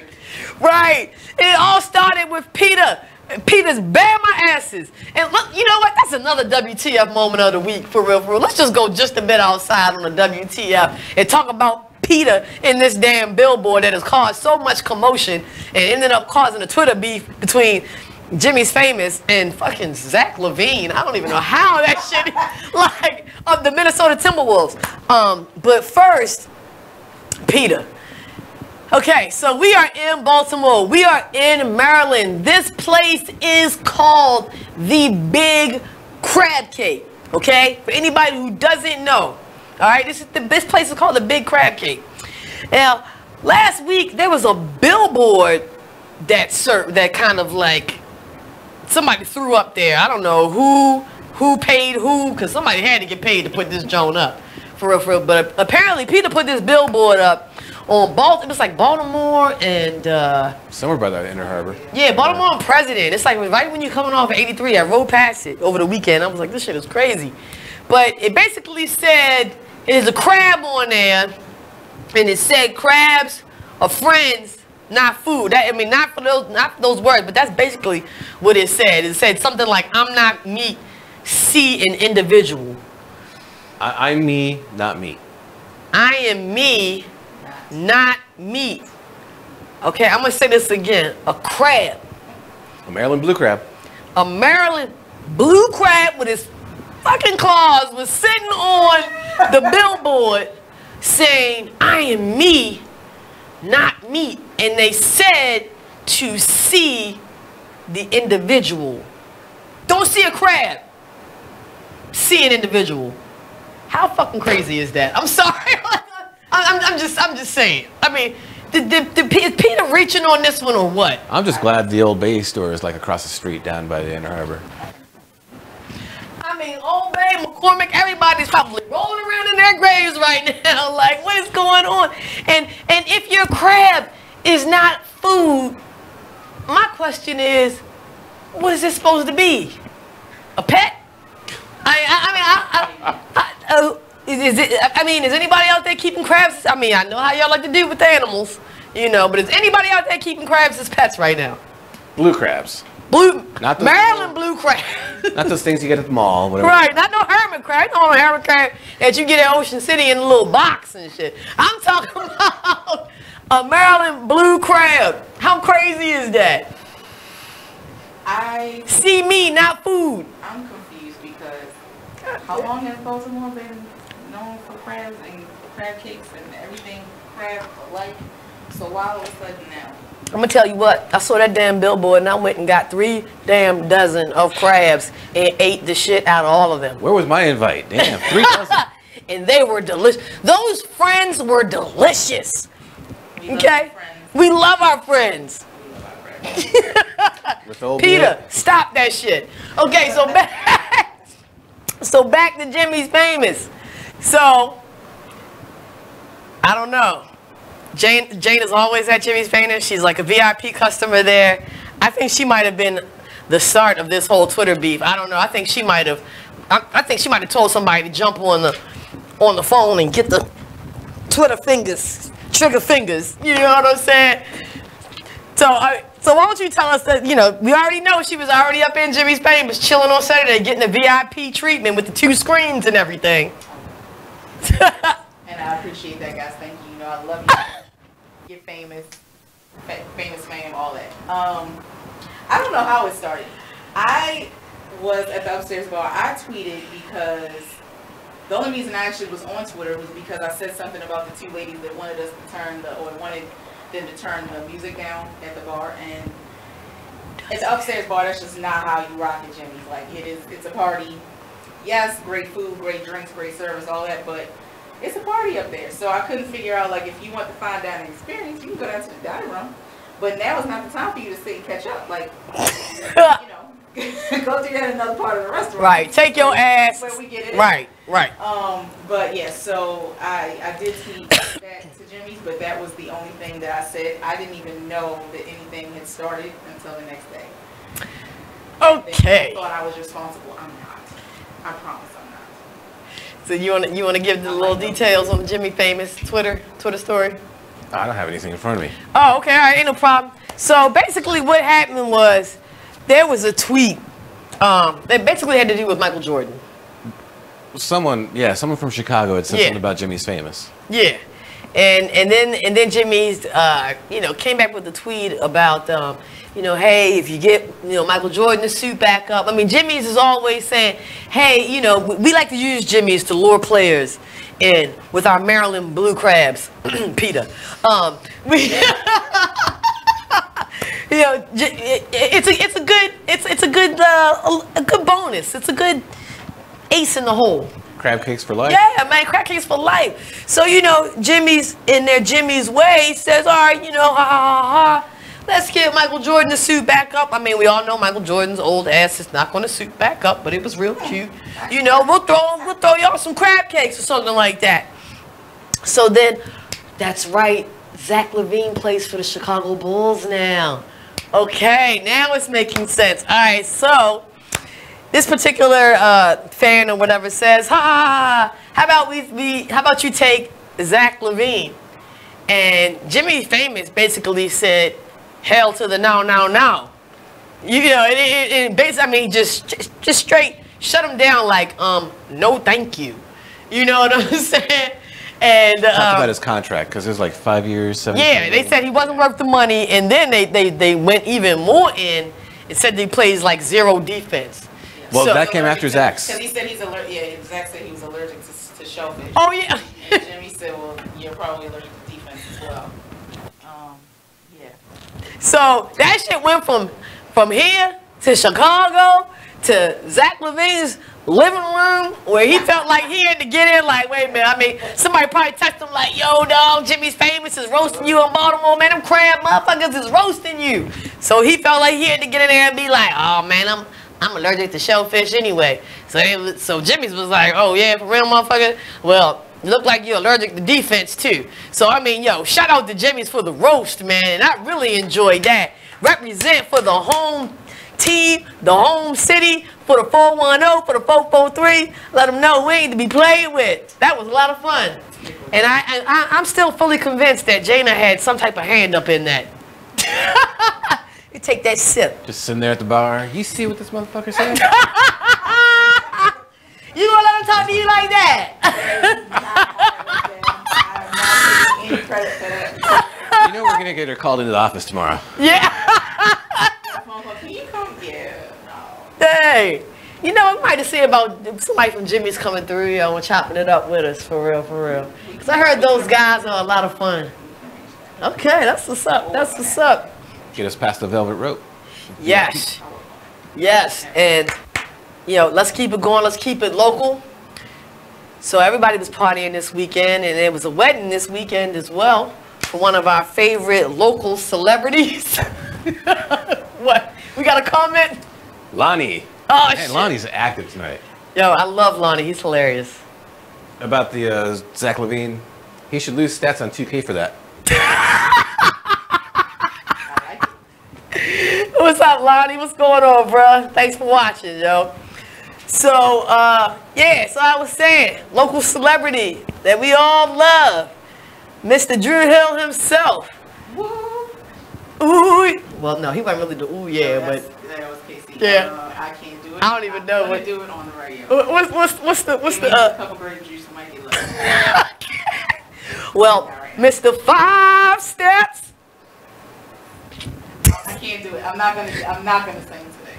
It all started with Peter. Peter's bare my asses. And look, you know what? That's another WTF moment of the week, for real. Let's just go just a bit outside on the WTF and talk about Peter in this damn billboard that has caused so much commotion and ended up causing a Twitter beef between Jimmy's famous and fucking Zach LaVine. I don't even know how that shit, of the Minnesota Timberwolves. But first, Peter. Okay, so we are in Baltimore. We are in Maryland. This place is called the Big Crab Cake. Okay, for anybody who doesn't know, all right, this place is called the Big Crab Cake. Now, last week there was a billboard that kind of like somebody threw up there. I don't know who paid who, because somebody had to get paid to put this joint up, for real. But apparently Peter put this billboard up on it was like Baltimore and somewhere by the Inner Harbor. Yeah, Baltimore and President. It's like right when you're coming off of 83. I rode past it over the weekend. I was like, this shit is crazy. But it basically said there's a crab on there, and it said crabs are friends, not food. Not for those words, but that's basically what it said. It said something like, I'm not meat, see an individual. I'm me, not meat. I am me, not meat. Okay, I'm going to say this again. A crab. A Maryland blue crab. A Maryland blue crab with his fucking claws was sitting on the billboard saying, I am me, not meat. And they said to see the individual. Don't see a crab. See an individual. How fucking crazy is that? I'm sorry. I'm just saying. I mean, is Peter reaching on this one or what? I'm just glad the Old Bay store is like across the street down by the Inner Harbor. I mean, Old Bay, McCormick, everybody's probably rolling around in their graves right now. Like, what is going on? And if your crab is not food, my question is, what is it supposed to be? A pet? Is anybody out there keeping crabs? I mean, I know how y'all like to do with animals, you know, but is anybody out there keeping crabs as pets right now? Blue crabs. Not those Maryland blue crab. Not those things you get at the mall, whatever. Right, not no hermit crab. No hermit crab that you get at Ocean City in a little box and shit. I'm talking about a Maryland blue crab. How crazy is that? See me, not food. I'm confused because how long has Baltimore been known for crabs and crab cakes and everything crab-like? So why all of a sudden now? I'm gonna tell you what, I saw that damn billboard and I went and got 3 damn dozen of crabs and ate the shit out of all of them. Where was my invite? Damn, 3 dozen. And they were delicious. Those friends were delicious. Okay? We love our friends. Peter, stop that shit. Okay, so back to Jimmy's Famous. So, I don't know. Jane is always at Jimmy's Famous. She's like a VIP customer there. I think she might have been the start of this whole Twitter beef. I don't know. I think she might have. I think she might have told somebody to jump on the phone and get the Twitter fingers, trigger fingers. You know what I'm saying? So why don't you tell us that, you know, we already know she was already up in Jimmy's Famous, chilling on Saturday, getting the VIP treatment with the 2 screens and everything. And I appreciate that, guys. Thank you. You know, I love you. Get famous fame, all that. I don't know how it started. I was at the upstairs bar. I tweeted because the only reason I actually was on Twitter was because I said something about the 2 ladies that wanted us to wanted them to turn the music down at the bar, and it's an upstairs bar. That's just not how you rock at Jimmy's. Like, it's a party. Yes, great food, great drinks, great service, all that, but it's a party up there. So I couldn't figure out, like, if you want the fine dining experience, you can go down to the dining room. But now is not the time for you to sit and catch up. Like, you know, go do that in another part of the restaurant. Right. Take your ass. Where we get it. Right. Right. But yeah, so I did tweet that to Jimmy's, but that was the only thing that I said. I didn't even know that anything had started until the next day. Okay. I thought I was responsible. I'm not. I promise I'm not. So you want to give the little details on the Jimmy Famous Twitter story? I don't have anything in front of me. Oh, okay, all right, ain't no problem. So basically what happened was there was a tweet that basically had to do with Michael Jordan. Someone from Chicago had said something about Jimmy's Famous. Yeah. And then Jimmy's came back with a tweet about hey, if you get Michael Jordan to suit back up. I mean, Jimmy's is always saying, hey, we like to use Jimmy's to lure players in with our Maryland blue crabs, Peter. It's a good bonus. It's a good ace in the hole. Crab cakes for life? Yeah, man, crab cakes for life. So, Jimmy's, in their Jimmy's way, says, all right, let's get Michael Jordan to suit back up. I mean, we all know Michael Jordan's old ass is not going to suit back up, but it was real cute. We'll throw y'all some crab cakes or something like that. So then, that's right, Zach LaVine plays for the Chicago Bulls now. Okay, now it's making sense. All right, so this particular fan or whatever says, how about you take Zach LaVine? And Jimmy Famous basically said, hell to the no. It basically, I mean, just straight shut him down like, no thank you. You know what I'm saying? And talked about his contract because it was like 5 years, 7 years. Yeah, they said he wasn't worth the money, and then they went even more in and said he plays like zero defense. Well, that came after Zach's. Because he said he's allergic. Yeah, Zach said he was allergic to shellfish. Oh yeah. And Jimmy said, well, you're probably allergic to defense as well. Yeah. So that shit went from here to Chicago to Zach LaVine's living room where he felt like he had to get in like, wait a minute, I mean, somebody probably texted him like, yo, dog, Jimmy's Famous is roasting you in Baltimore, man, them crab motherfuckers is roasting you. So he felt like he had to get in there and be like, oh, man, I'm allergic to shellfish anyway. So Jimmy's was like, oh, yeah, for real, motherfucker? Well, you look like you're allergic to defense, too. So, I mean, yo, shout out to Jimmy's for the roast, man, and I really enjoyed that. Represent for the hometown team, the home city, for the 410, for the 443. Let them know we ain't to be played with. That was a lot of fun. And I'm still fully convinced that Jana had some type of hand up in that. You take that sip. Just sitting there at the bar. You see what this motherfucker said? You gonna let him talk to you like that? You know we're gonna get her called into the office tomorrow. Yeah. Can you come? Yeah. Hey, you know, we might have seen about somebody from Jimmy's coming through, you know, and chopping it up with us, for real, for real. Because I heard those guys are a lot of fun. Okay, that's what's up. That's what's up. Get us past the velvet rope. Yes. Yes. And, you know, let's keep it going. Let's keep it local. So everybody was partying this weekend, and there was a wedding this weekend as well for one of our favorite local celebrities. What? We got a comment? Lonnie. Oh, man, shit. Lonnie's active tonight. Yo, I love Lonnie. He's hilarious. About the Zach Levine. He should lose stats on 2K for that. What's up, Lonnie? What's going on, bruh? Thanks for watching, yo. So, yeah, so I was saying, local celebrity that we all love, Mr. Drew Hill himself. Ooh. Well, no, he wasn't really the ooh, yeah, but That was Casey. yeah. I can't do it. I don't even know I'm what. gonna do it on the radio. What's the Give me a couple grape juice, I might get lucky. Well, Mr. Five Steps. I can't do it. I'm not gonna sing today.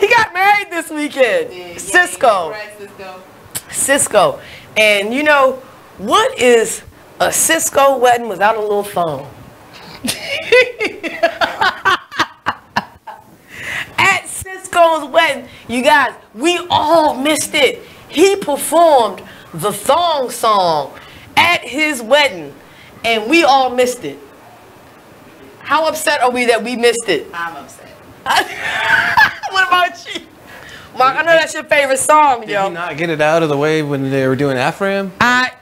He got married this weekend. Yeah, Cisco. Cisco. Cisco. And you know, what is a Cisco wedding without a little phone? At Cisco's wedding, you guys, we all missed it. He performed the thong song at his wedding, and we all missed it. How upset are we that we missed it? I'm upset. What about you? Mark, I know that's your favorite song, Did yo. he not get it out of the way when they were doing Afram? I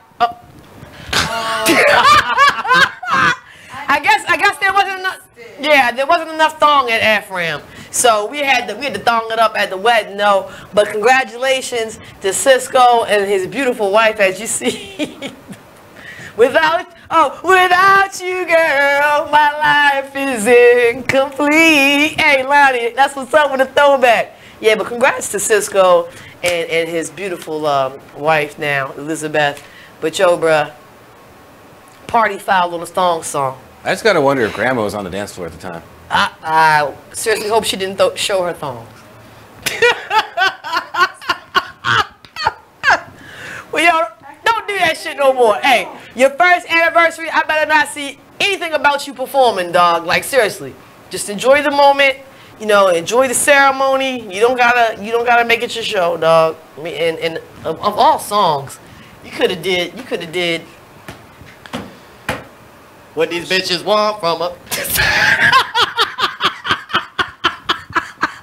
guess there wasn't enough. Yeah, there wasn't enough thong at Afram, so we had to thong it up at the wedding, though. But congratulations to Cisco and his beautiful wife, as you see. Without you, girl, my life is incomplete. Hey, Lonnie, that's what's up with the throwback. Yeah, but congrats to Cisco and his beautiful wife now, Elizabeth. But yo, bruh, party foul on the thong song. I just gotta wonder if Grandma was on the dance floor at the time. I seriously hope she didn't show her thongs. Well, yo, don't do that shit no more. Hey, your first anniversary, I better not see anything about you performing, dog. Like, seriously. Just enjoy the moment. You know, enjoy the ceremony. You don't gotta make it your show, dog. I mean, and of all songs, you could have did what these bitches want from a.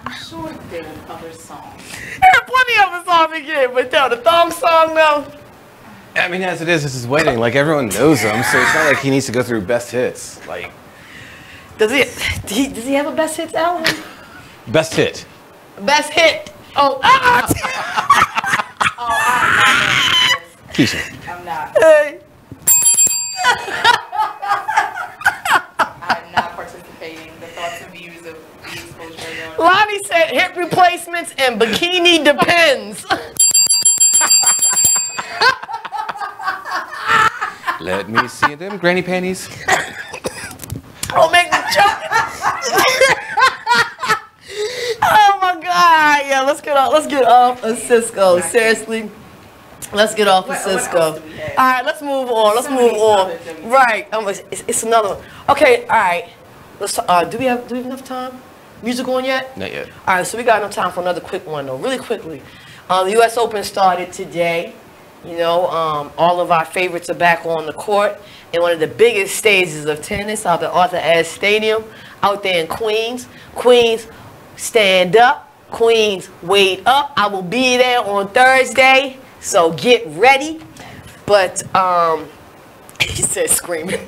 I'm sure they will cover songs. There are plenty of us on again, but yo, the thong song though. I mean, as it is, it's his wedding. Like, everyone knows him, so it's not like he needs to go through best hits. Like, Does he have a best hits album? best hit. Best hit. Oh, Keisha. I'm not. Hey. I'm not participating. The thoughts and views of the exposure radio. Lonnie said hip replacements and bikini depends. Let me see them granny panties. Don't make me choke. Oh my God! Yeah, let's get off of Cisco. Seriously, let's get off of Cisco. All right, let's move on. Let's move on. Right, it's another one. Okay, all right. Let's. Do we have enough time? Music on yet? Not yet. All right, so we got enough time for another quick one though. Really quickly, the U.S. Open started today. You know, all of our favorites are back on the court in one of the biggest stages of tennis out at Arthur Ashe Stadium out there in Queens. Queens, stand up. Queens, wait up. I will be there on Thursday, so get ready. But, he said screaming.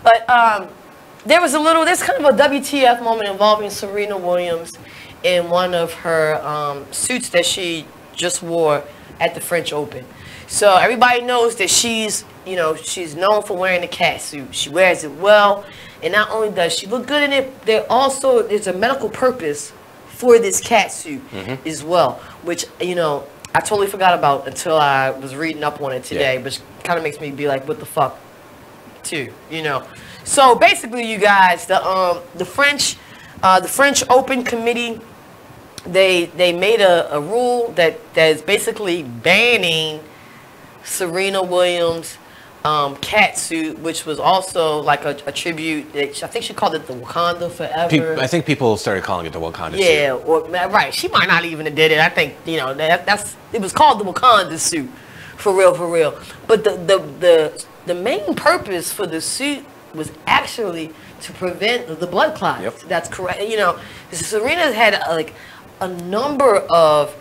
But, there's kind of a WTF moment involving Serena Williams in one of her suits that she just wore at the French Open. So everybody knows that she's known for wearing the cat suit. She wears it well, and not only does she look good in it, there's a medical purpose for this cat suit as well, which I totally forgot about until I was reading up on it today, which kind of makes me be like, what the fuck, too, So basically, you guys, the French Open Committee, they made a rule that is basically banning Serena Williams' cat suit, which was also like a tribute. I think she called it the Wakanda Forever. I think people started calling it the Wakanda suit. Yeah, right. She might not even have did it. I think it was called the Wakanda suit, for real. But the main purpose for the suit was actually to prevent the blood clots. Yep. That's correct. Serena's had a number of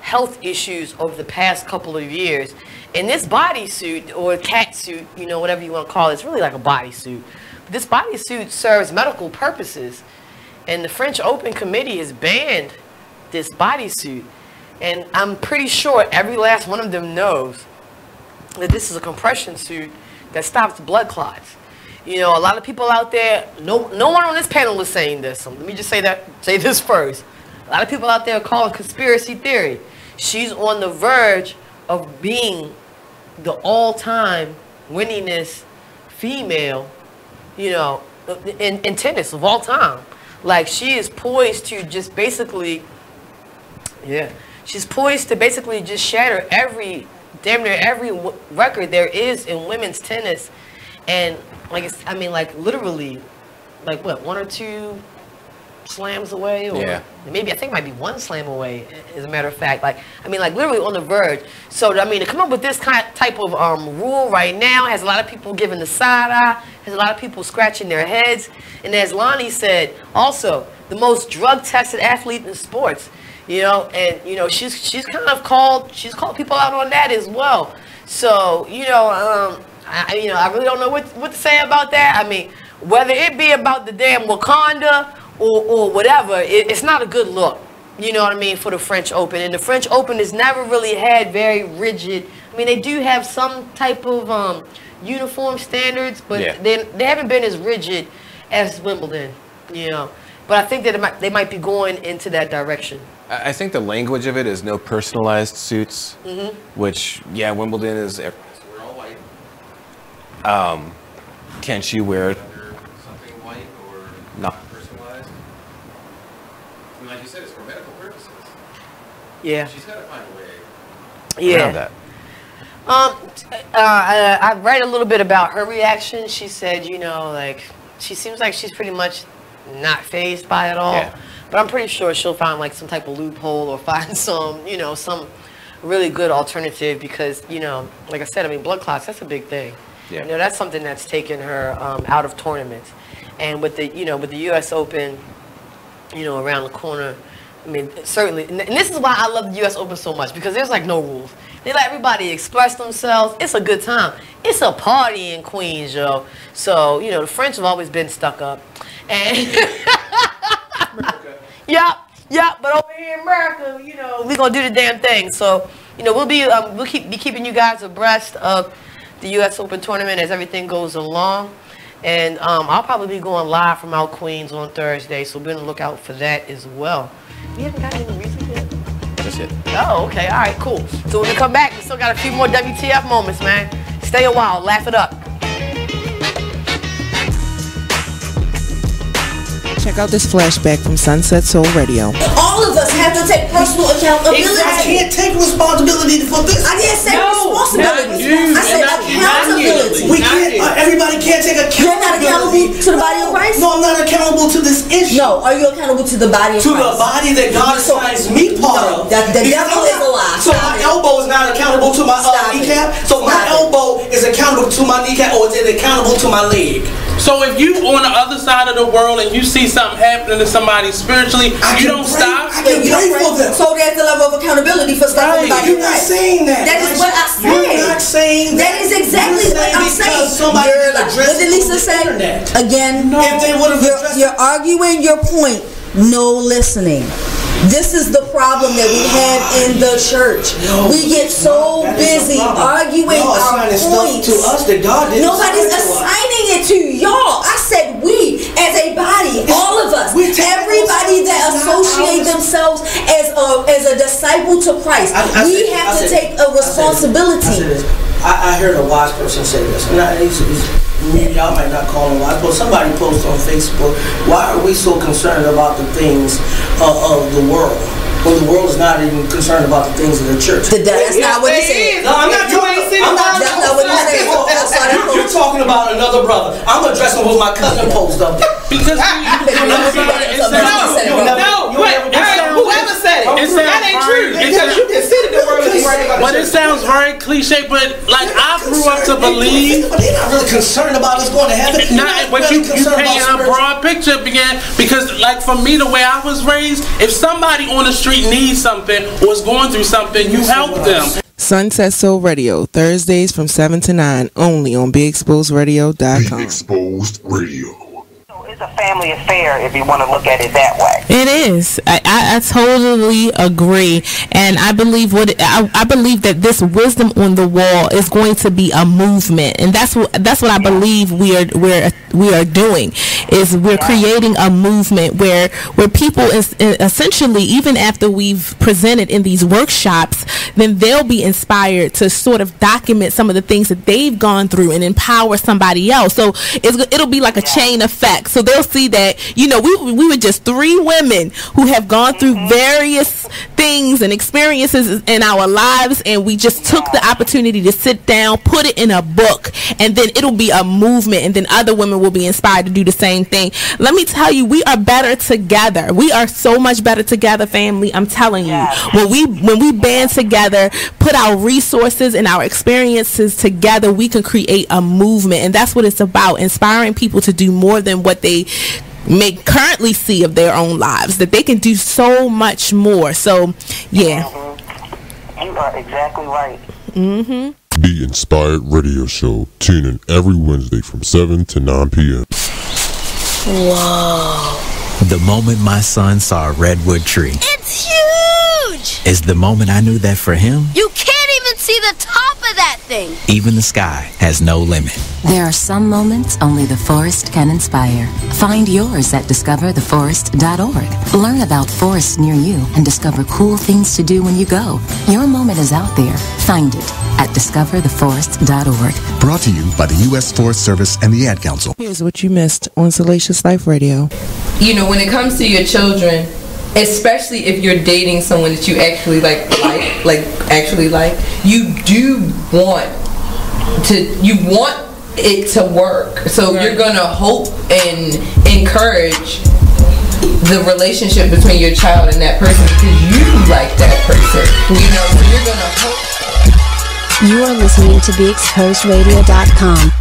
health issues over the past couple of years. And this bodysuit, or cat suit, whatever you want to call it, it's really like a bodysuit. But this bodysuit serves medical purposes. And the French Open Committee has banned this bodysuit. And I'm pretty sure every last one of them knows that this is a compression suit that stops blood clots. A lot of people out there, no one on this panel is saying this. So let me just say this first. A lot of people out there are calling conspiracy theory. She's on the verge of being the all-time winningest female, in tennis of all time. Like, she is poised to just basically, she's poised to basically just shatter damn near every record there is in women's tennis. And literally, what, 1 or 2 slams away, or maybe I think it might be 1 slam away, as a matter of fact. Literally on the verge. So to come up with this type of rule right now has a lot of people giving the side eye, has a lot of people scratching their heads, and as Lonnie said, also the most drug tested athlete in sports. She's kind of called people out on that as well. So I really don't know what to say about that. Whether it be about the damn Wakanda or whatever, it's not a good look, for the French Open. And the French Open has never really had very rigid, they do have some type of uniform standards, but they haven't been as rigid as Wimbledon, But I think that they might be going into that direction. I think the language of it is no personalized suits, which, Wimbledon is, we're all white. Can she wear something white or not personalized? Like you said, it's for medical purposes. Yeah. She's got to find a way around that. I read a little bit about her reaction. She said, she seems like she's pretty much not fazed by it all. Yeah. But I'm pretty sure she'll find some type of loophole, or find some, some really good alternative, because, like I said, blood clots, that's a big thing. Yeah. That's something that's taken her out of tournaments. And with the, with the U.S. Open, around the corner, certainly, and this is why I love the U.S. Open so much, because there's no rules. They let everybody express themselves. It's a good time. It's a party in Queens, yo. So, the French have always been stuck up. And but over here in America, we're gonna do the damn thing. So, we'll be keeping you guys abreast of the U.S. Open tournament as everything goes along. And I'll probably be going live from out Queens on Thursday, so be on the lookout for that as well. We haven't got any music yet? That's it. Oh, okay. All right, cool. So when we come back, we still got a few more WTF moments, man. Stay a while. Laugh it up. Check out this flashback from Sunset Soul Radio. All of us have to take personal accountability. I can't take responsibility for this. I didn't say responsibility. I said accountability. We can't. Everybody can't take accountability. You're not accountable to the body of Christ? No, I'm not accountable to this issue. No, are you accountable to the body of Christ? To the body that God assigns me part of. The devil is a lie. So my elbow is not accountable to my kneecap. So my elbow is accountable to my kneecap, or is it accountable to my leg? So if you on the other side of the world and you see something happening to somebody spiritually, you don't stop. I can pray for them. So there's the level of accountability for stuff in the body. You're not saying that. That is what I said. You're not saying that. That is exactly what I'm saying. Somebody What did Lisa say? Again, if they would have you're arguing your point. No listening. This is the problem that we have in the church. We get so busy arguing our points. To us that God didn't Nobody's assigning it to y'all. I said we, as a body, all of us, everybody that associate themselves as a disciple to Christ, we have to take a responsibility. I heard a wise person say this, and y'all might not call him wise, but somebody posted on Facebook, why are we so concerned about the things of the world when the world is not even concerned about the things of the church? That's not what he said. No, I'm not talking. That's not what he said. You're talking about another brother. I'm addressing what my cousin posted up there. Because whoever said it, that ain't true. Because you can see the word is right about. But it sounds very cliche. But like I grew up to believe, but they're not really concerned about us going to heaven. But you paint a broad picture because, like for me, the way I was raised, if somebody on the street needs something or is going through something, you help them. Sunset Soul Radio, Thursdays from 7 to 9, only on BeExposedRadio.com. Be Exposed Radio. It's a family affair if you want to look at it that way. It is. I totally agree, and I believe I believe that this wisdom on the wall is going to be a movement, and that's what I believe we are doing. Is we're creating a movement where people essentially, even after we've presented in these workshops, then they'll be inspired to sort of document some of the things that they've gone through and empower somebody else. So it'll be like a chain effect. So they'll see that, we were just three women who have gone through various things and experiences in our lives, and we just took the opportunity to sit down, put it in a book, and then it'll be a movement, and then other women will be inspired to do the same thing. Let me tell you, we are better together. We are so much better together, family. I'm telling you. When we band together, put our resources and our experiences together, we can create a movement, and that's what it's about, inspiring people to do more than what they may currently see of their own lives, that they can do so much more. So, yeah. You are exactly right. Mm-hmm. Be Inspired Radio Show. Tune in every Wednesday from 7 to 9 p.m. Whoa. The moment my son saw a redwood tree. It's huge! Is the moment I knew that for him, You can't even see the top of that thing. even the sky has no limit. There are some moments only the forest can inspire. Find yours at discovertheforest.org. Learn about forests near you and discover cool things to do when you go. Your moment is out there. Find it at discovertheforest.org. Brought to you by the U.S. Forest Service and the Ad Council. Here's what you missed on Salacious Life Radio. When it comes to your children, especially if you're dating someone that you actually like, you do want it to work. So you're gonna hope and encourage the relationship between your child and that person because you like that person. So you're gonna hope. You are listening to BeExposedRadio.com.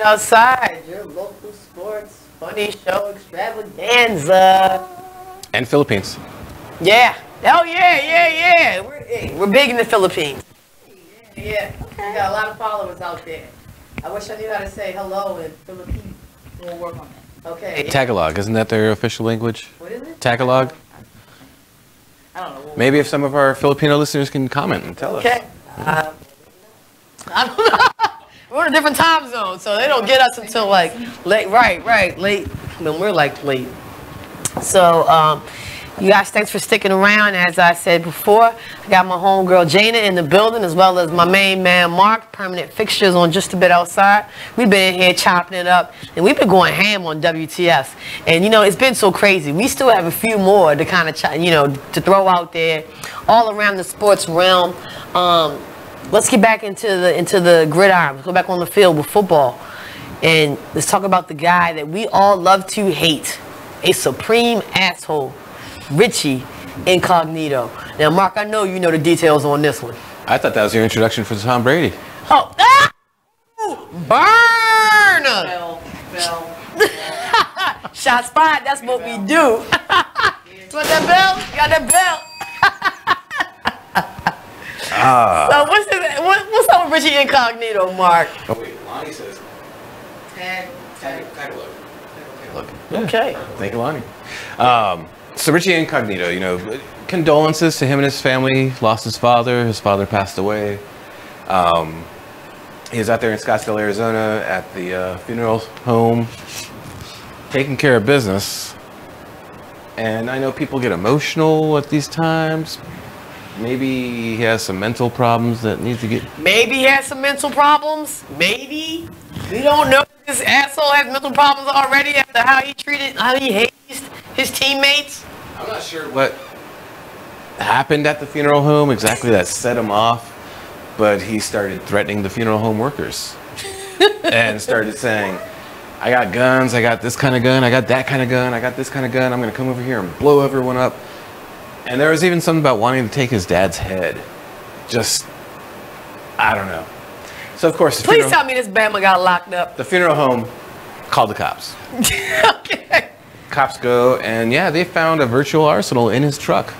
Outside, your local sports funny show extravaganza. And Philippines. Yeah. Oh yeah. We're big in the Philippines. Yeah. We got a lot of followers out there. I wish I knew how to say hello in Philippines. We'll work on that. Okay. Tagalog, isn't that their official language? What is it? Tagalog? I don't know. Maybe if some of our Filipino listeners can comment and tell us. Okay. I don't know. We're in a different time zone, so they don't get us until like late. Right, late. When we're like late. So, you guys, thanks for sticking around. As I said before, I got my homegirl Jana in the building, as well as my main man Mark, permanent fixtures on Just a Bit Outside. We've been in here chopping it up, and we've been going ham on WTF. And it's been so crazy. We still have a few more to kind of, to throw out there, all around the sports realm. let's get back into the gridiron. Let's go back on the field with football. And let's talk about the guy that we all love to hate. A supreme asshole. Richie Incognito. Now, Mark, I know you know the details on this one. I thought that was your introduction for Tom Brady. Oh, burn! Bell. Shots fired, that's what we do. Want that bell? Got that bell? So what's up with Richie Incognito, Mark? Oh wait, Lonnie says tag look. Okay. Thank you, Lonnie. So Richie Incognito, you know, condolences to him and his family. Lost his father. His father passed away. He was out there in Scottsdale, Arizona at the funeral home, taking care of business. And I know people get emotional at these times. Maybe he has some mental problems that needs to get... Maybe he has some mental problems. Maybe. We don't know if this asshole has mental problems already after how he hazed his teammates. I'm not sure what happened at the funeral home exactly that set him off, but he started threatening the funeral home workers and started saying, I got guns, I got this kind of gun, I got that kind of gun, I got this kind of gun, I'm going to come over here and blow everyone up. And there was even something about wanting to take his dad's head. Just, I don't know. So of course, Please tell me this Bama got locked up. The funeral home called the cops. Okay. Cops go, and yeah, they found a virtual arsenal in his truck.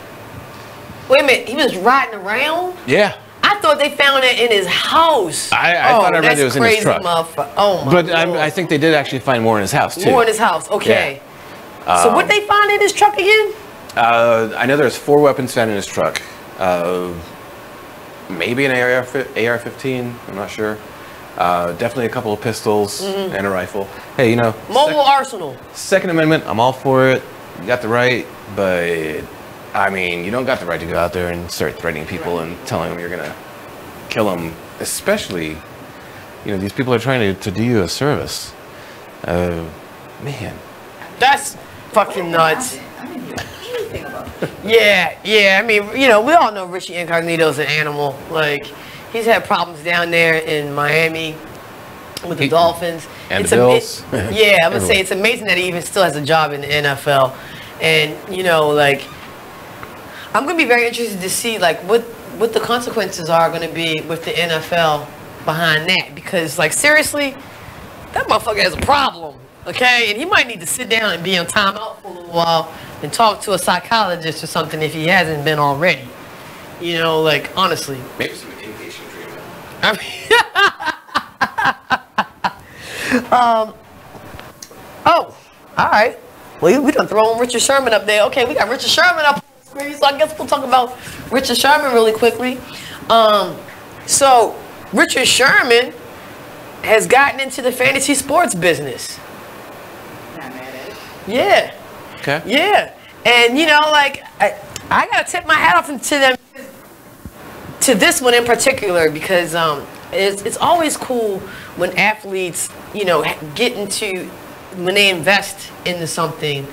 Wait a minute, he was riding around? Yeah. I thought they found it in his house. I thought I read it was in his truck. Oh my But I think they did actually find more in his house too. More in his house, okay. Yeah. So what they find in his truck again? I know there's 4 weapons found in his truck. Maybe an AR-15, I'm not sure. Definitely a couple of pistols and a rifle. Hey, you know, mobile arsenal. Second Amendment, I'm all for it. You got the right, but I mean, you don't got the right to go out there and start threatening people and telling them you're gonna kill them. Especially, you know, these people are trying to do you a service. Man, that's fucking nuts. Yeah. I mean, you know, we all know Richie Incognito's an animal. Like, he's had problems down there in Miami with the Dolphins. And the Bills. Yeah, I would say it's amazing that he even still has a job in the NFL. And, you know, like, I'm going to be very interested to see, like, what the consequences are going to be with the NFL behind that. Because, like, seriously, that motherfucker has a problem, okay? And he might need to sit down and be on timeout for a little while and talk to a psychologist or something if he hasn't been already. You know, like, honestly. Maybe some inpatient treatment. I mean, oh, all right. Well, we done throw Richard Sherman up there. Okay, we got Richard Sherman up on the screen, so I guess we'll talk about Richard Sherman really quickly. So, Richard Sherman has gotten into the fantasy sports business. Not mad at it. Yeah. Okay. Yeah. And, you know, like, I got to tip my hat off to this one in particular because it's always cool when athletes, you know, when they invest into something.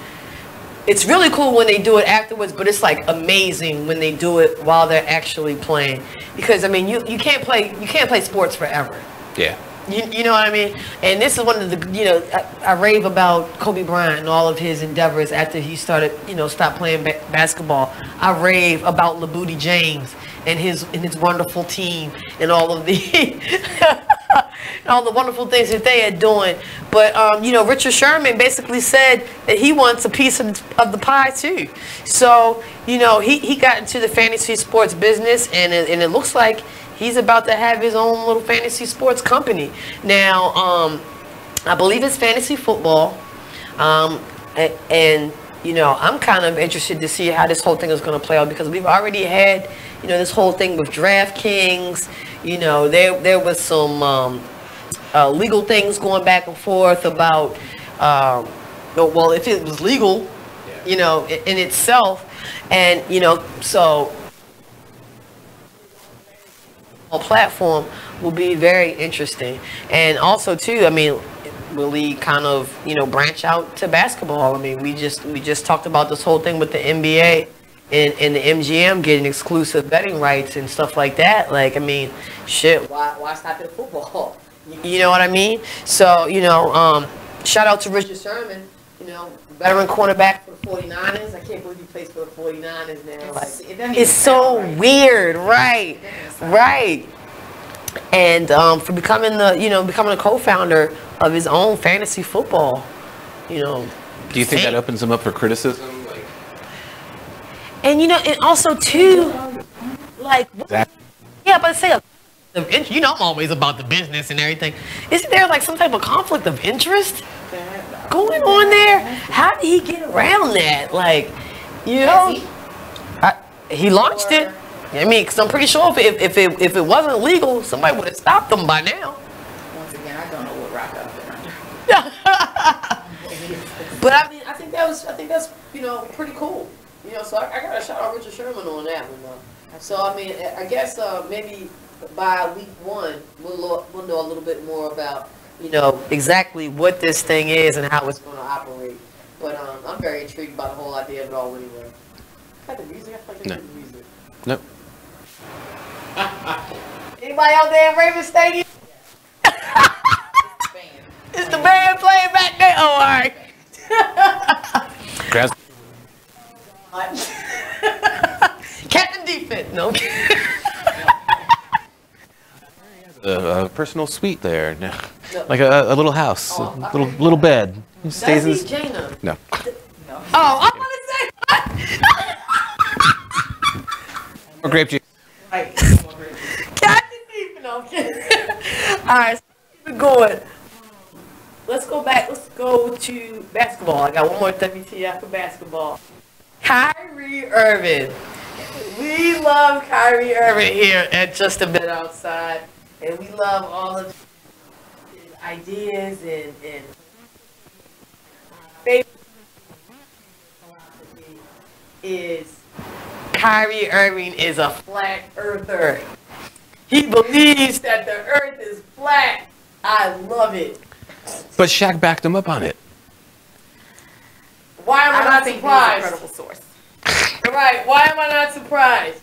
It's really cool when they do it afterwards, but it's like amazing when they do it while they're actually playing. Because I mean, you can't play sports forever. Yeah. You know what I mean? And this is one of the, you know, I rave about Kobe Bryant and all of his endeavors after he started, you know, stopped playing basketball. I rave about LeBooty James and his wonderful team and all of the all the wonderful things that they are doing. But, you know, Richard Sherman basically said that he wants a piece of the pie too. So, you know, he got into the fantasy sports business and it looks like he's about to have his own little fantasy sports company. Now, I believe it's fantasy football. And, you know, I'm kind of interested to see how this whole thing is going to play out because we've already had, you know, this whole thing with DraftKings. You know, there was some legal things going back and forth about, well, if it was legal, you know, in itself. And, you know, so platform will be very interesting. And also too, I mean, will he kind of, you know, branch out to basketball? I mean, we just talked about this whole thing with the NBA and the MGM getting exclusive betting rights and stuff like that. Like, I mean, shit, why stop at football? You know what I mean? So, you know, shout out to Richard Sherman, you know, veteran cornerback for the 49ers. I can't believe he plays for the 49ers now. Like, it's so weird, right? Right. And for becoming a co-founder of his own fantasy football, you know. Do you think that opens him up for criticism? And you know, and also too, like, yeah, but say, you know, I'm always about the business and everything. Isn't there like some type of conflict of interest going on there? How did he get around that? Like, you know, he launched it. I mean, because I'm pretty sure if it wasn't legal, somebody would have stopped him by now. Once again, I don't know what rock I've been under. But I mean, I think that's you know, pretty cool. You know, so I gotta shout out Richard Sherman on that one though. So I mean, I guess maybe by week 1 we'll know a little bit more about, you know, exactly what this thing is and how it's going to operate. But I'm very intrigued by the whole idea of it all anyway. Got the music? I feel like there's music. Nope. Anybody out there in Raven Stadium? It's the band playing back there. Oh, all right. Captain Defense. No. A personal suite there, like a little house, a little bed. He stays in Jaina. No. Oh, I'm gonna say. More grape juice. Right. Captain Defense. No, I'm kidding. All right, so keep it going. Let's go back. Let's go to basketball. I got one more WTF for basketball. Kyrie Irving. We love Kyrie Irving here at Just a Bit Outside. And we love all of his ideas and favorite philosophy is Kyrie Irving is a flat earther. He believes that the earth is flat. I love it. But Shaq backed him up on it. Why am I not surprised? He's a credible source. Right, why am I not surprised?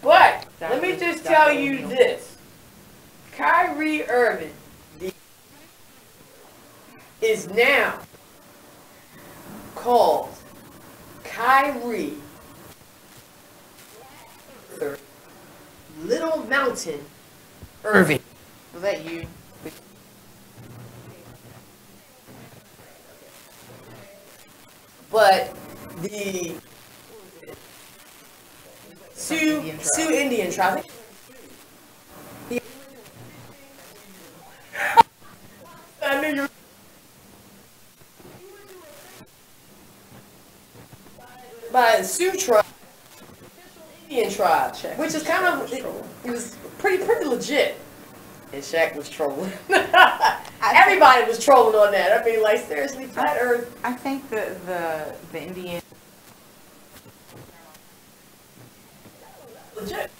But let me just tell you this. Kyrie Irving is now called Kyrie Little Mountain Irving. Was that you? But the Sioux Indian tribe. I knew you. By Sioux tribe, Indian tribe, which is kind of it was pretty legit. And Shaq was trolling. Everybody was trolling on that. I mean, like, seriously, flat Earth. I think the Indian legit.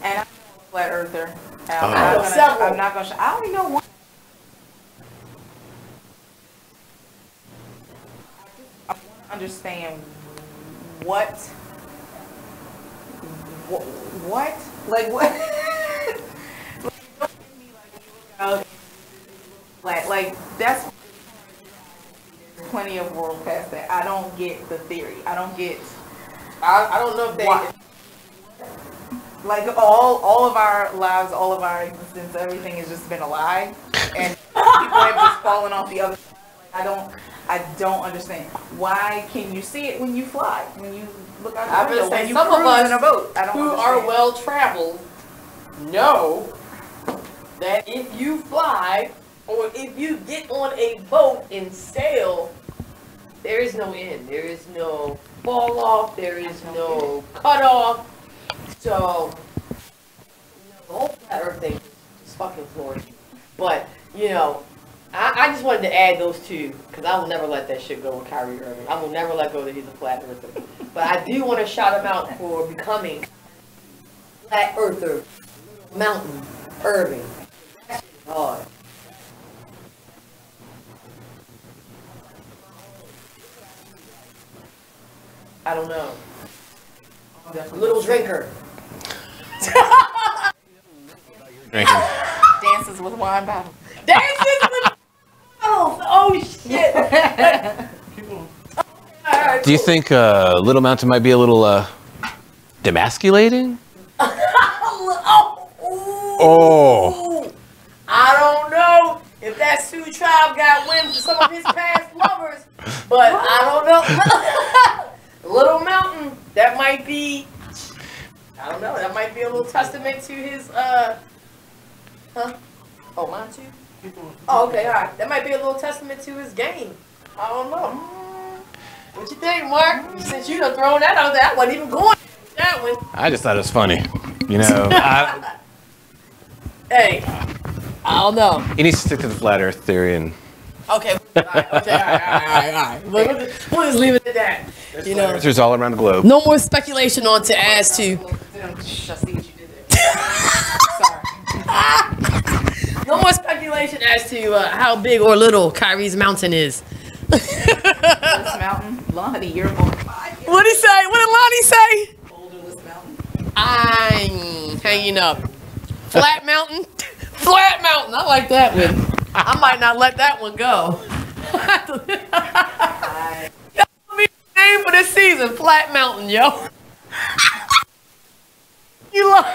And I'm a flat earther. I'm not gonna. I only know one. I want to understand what, like what. Like that's plenty of world past that. I don't get the theory. I don't get. I don't know if they. Like all of our lives, all of our existence, everything has just been a lie, and people have just fallen off the other side. Like, I don't understand. Why can you see it when you fly? When you look out the window, when you some of us in a boat? I don't who understand. are well traveled know that if you fly or if you get on a boat and sail, there is no end. There is no fall off. There is no cut off. So, the whole flat earth thing is fucking flooring. But, you know, I just wanted to add those two, because I will never let that shit go with Kyrie Irving. I will never let go that he's a flat earther. But I do want to shout him out for becoming flat earther, Mountain Irving. That's hard. I don't know. Little drinker. Drinking. Dances with wine bottles. Dances with bottles. Oh shit. Do you think Little Mountain might be a little demasculating? Oh. I don't know if that Sioux tribe got wind for some of his past lovers, but I don't know. Little Mountain, that might be, I don't know, that might be a little testament to his, huh? Oh, mine too? Oh, okay, all right. That might be a little testament to his game. I don't know. What you think, Mark? Since you done thrown that out there, I wasn't even going that one. I just thought it was funny. You know, Hey, I don't know. he needs to stick to the flat Earth theory and. Okay, all right. We'll just leave it at that. You know, Earthers all around the globe. no more speculation on to as to. No more speculation as to how big or little Kyrie's mountain is. This mountain, Lonnie, you're on fire. What'd he say? What did Lonnie say? I'm hanging up. Flat mountain? Flat mountain. I like that one. I might not let that one go. That'll be the name for this season. Flat mountain, yo. You love.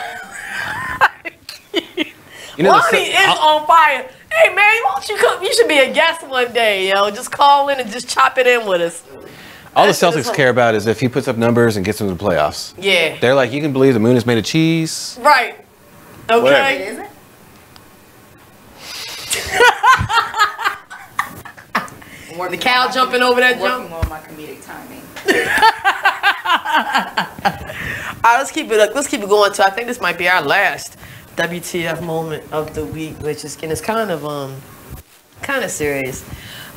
You know, Lonnie is on fire. Hey man, why don't you come? You should be a guest one day, yo. Just call in and just chop it in with us. all the Celtics care about is if he puts up numbers and gets them to the playoffs. Yeah. They're like, you can believe the moon is made of cheese. Right. Okay. Whatever. Is it? The cow jumping over that jump. Working on my comedic timing. All right, let's keep it up. Let's keep it going. I think this might be our last WTF moment of the week, which is and it's kind of serious.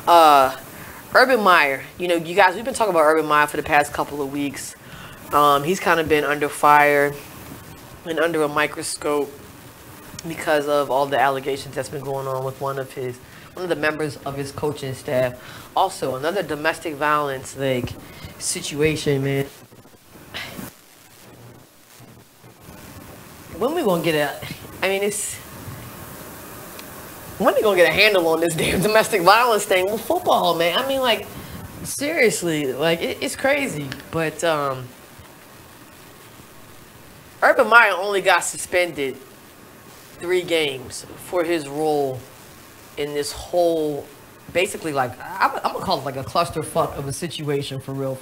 Urban Meyer. You know, you guys, we've been talking about Urban Meyer for the past couple of weeks. He's kind of been under fire and under a microscope because of all the allegations that's been going on with one of the members of his coaching staff. Also, another domestic violence situation, man. When we gonna get when we gonna get a handle on this damn domestic violence thing with football, man? I mean, seriously, it's crazy. But Urban Meyer only got suspended 3 games for his role in this whole, basically, I'm gonna call it a clusterfuck of a situation, for real.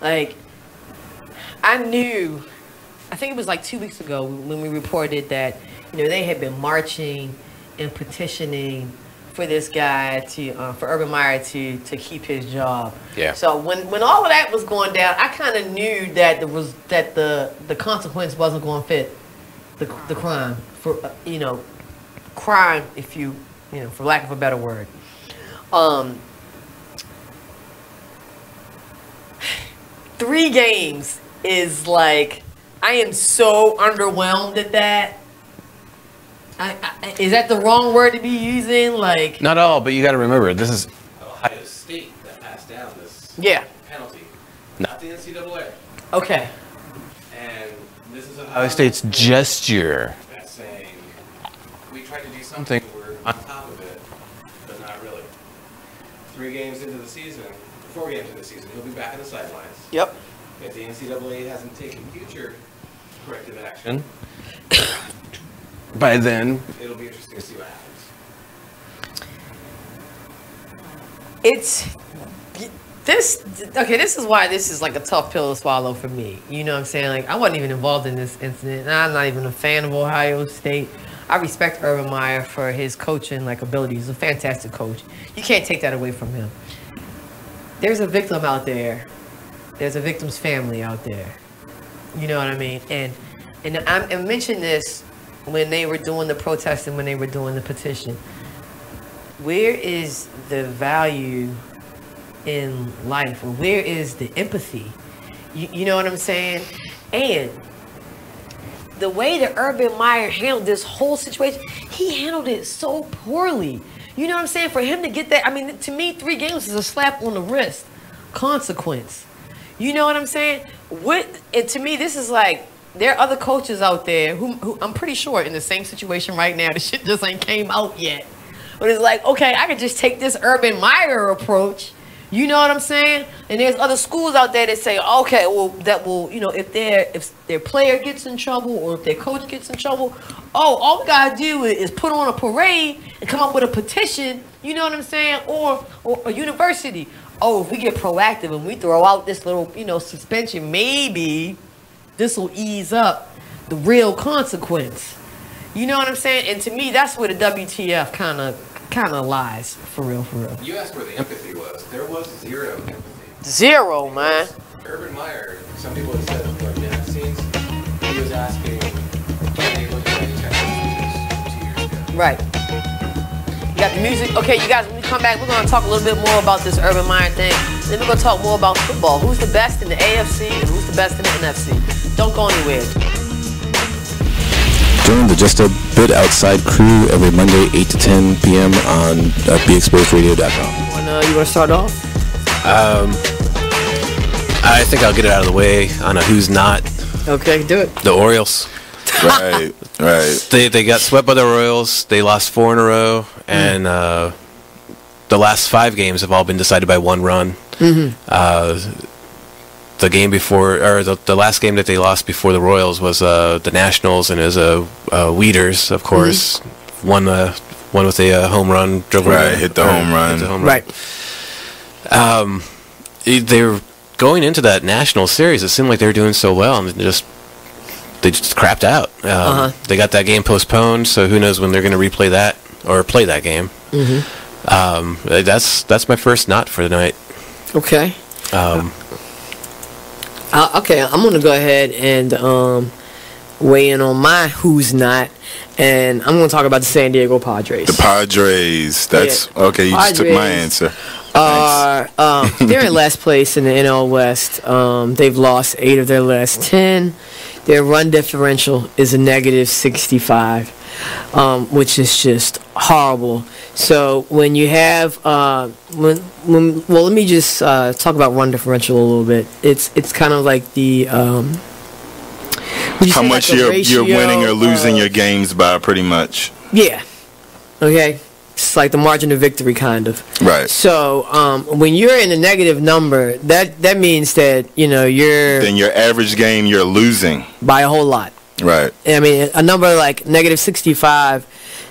I think it was 2 weeks ago when we reported that, they had been marching and petitioning for this guy for Urban Meyer to keep his job. Yeah. So when all of that was going down, I kind of knew that the consequence wasn't going to fit the crime for crime, if you for lack of a better word. 3 games is I am so underwhelmed at that. Is that the wrong word to be using? Not all, but you got to remember, this is Ohio State that passed down this penalty, not the NCAA. Okay. And this is Ohio State's gesture. That's saying, we tried to do something, we're on top of it, but not really. 4 games into the season, he'll be back on the sidelines. Yep. If the NCAA hasn't taken future corrective action, by then, it'll be interesting to see what happens. This is why this is a tough pill to swallow for me. You know what I'm saying? I wasn't even involved in this incident, and I'm not even a fan of Ohio State. I respect Urban Meyer for his coaching ability. He's a fantastic coach. You can't take that away from him. There's a victim out there. There's a victim's family out there. You know what I mean? And I mentioned this when they were doing the protest and when they were doing the petition. Where is the value in life? Or where is the empathy? You know what I'm saying? And the way that Urban Meyer handled this whole situation, he handled it so poorly. You know what I'm saying? For him to get that, to me, 3 games is a slap on the wrist consequence. You know what I'm saying? And to me, this is like, there are other coaches out there who I'm pretty sure in the same situation right now. The shit just ain't came out yet. But it's like, okay, I could just take this Urban Meyer approach. You know what I'm saying? And there's other schools out there that say, okay, well, that will, you know, if their player gets in trouble or if their coach gets in trouble, all we gotta do is put on a parade and come up with a petition. You know what I'm saying? Or a university. Oh, if we get proactive and we throw out this little, you know, suspension, maybe this will ease up the real consequence. You know what I'm saying? And to me, that's where the WTF kind of lies, for real. You asked where the empathy was. There was zero empathy. Zero, man. Urban Meyer, some people have said behind the scenes, he was asking, can they look at any technologies 2 years ago? Right. You got the music. Okay, you guys, when we come back, we're going to talk a little bit more about this Urban Meyer thing. Then we're going to talk more about football. Who's the best in the AFC and who's the best in the NFC? Don't go anywhere. Join the Just a Bit Outside crew every Monday, 8 to 10 p.m. on BeExposedRadio.com. You want to start off? I think I'll get it out of the way on a who's not. Okay, do it. The Orioles. Right. They got swept by the Royals. They lost 4 in a row, and the last 5 games have all been decided by 1 run. Mm-hmm. The game before, or the last game that they lost before the Royals was the Nationals, and it was Weeders, of course, won with a home run. Hit the home run. Right. They were going into that National series. It seemed like they were doing so well, and they just crapped out. They got that game postponed, so who knows when they're going to replay that or play that game. Mm-hmm. That's my first not for the night. Okay. Okay, I'm going to go ahead and weigh in on my who's not, and I'm going to talk about the San Diego Padres. The Padres. That's okay. You just took my answer. They're in last place in the NL West. They've lost 8 of their last 10. Their run differential is a negative 65, which is just horrible. So when you have let me just talk about run differential a little bit. It's kind of like the how much you're winning or losing your games by, pretty much. Yeah. Okay. It's like the margin of victory, kind of. Right. So when you're in a negative number, that means that then your average game you're losing by a whole lot. Right. I mean, a number like negative 65,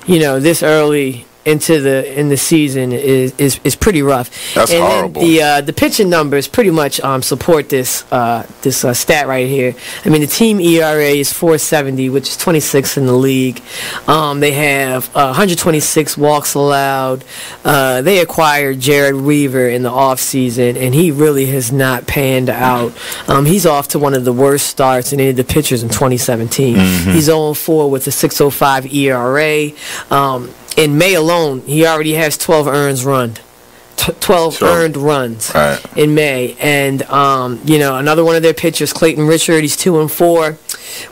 this early in the season is pretty rough. That's horrible. The pitching numbers pretty much support this stat right here. I mean, the team ERA is 4.70, which is 26th in the league. They have 126 walks allowed. They acquired Jared Weaver in the offseason, and he really has not panned out. He's off to one of the worst starts in any of the pitchers in 2017. Mm-hmm. He's 0-4 with a 6.05 ERA. In May alone, he already has 12 earned runs. 12 earned runs in May. And, another one of their pitchers, Clayton Richard, he's 2-4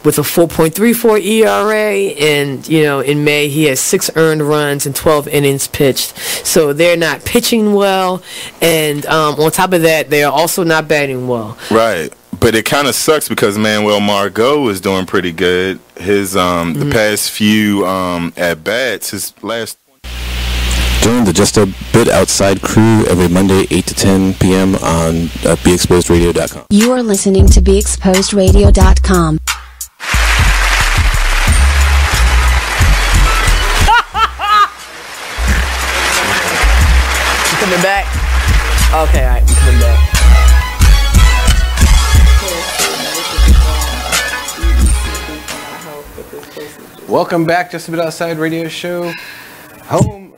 with a 4.34 ERA. And, in May, he has 6 earned runs and 12 innings pitched. So they're not pitching well. And on top of that, they are also not batting well. Right. But it kind of sucks because Manuel Margot is doing pretty good. His the past few at bats, his last. Join the Just a Bit Outside crew every Monday, 8 to 10 p.m. on BeExposedRadio.com. You are listening to BeExposedRadio.com. You coming back? Okay, all right, I'm coming back. Welcome back, Just a Bit Outside Radio Show, home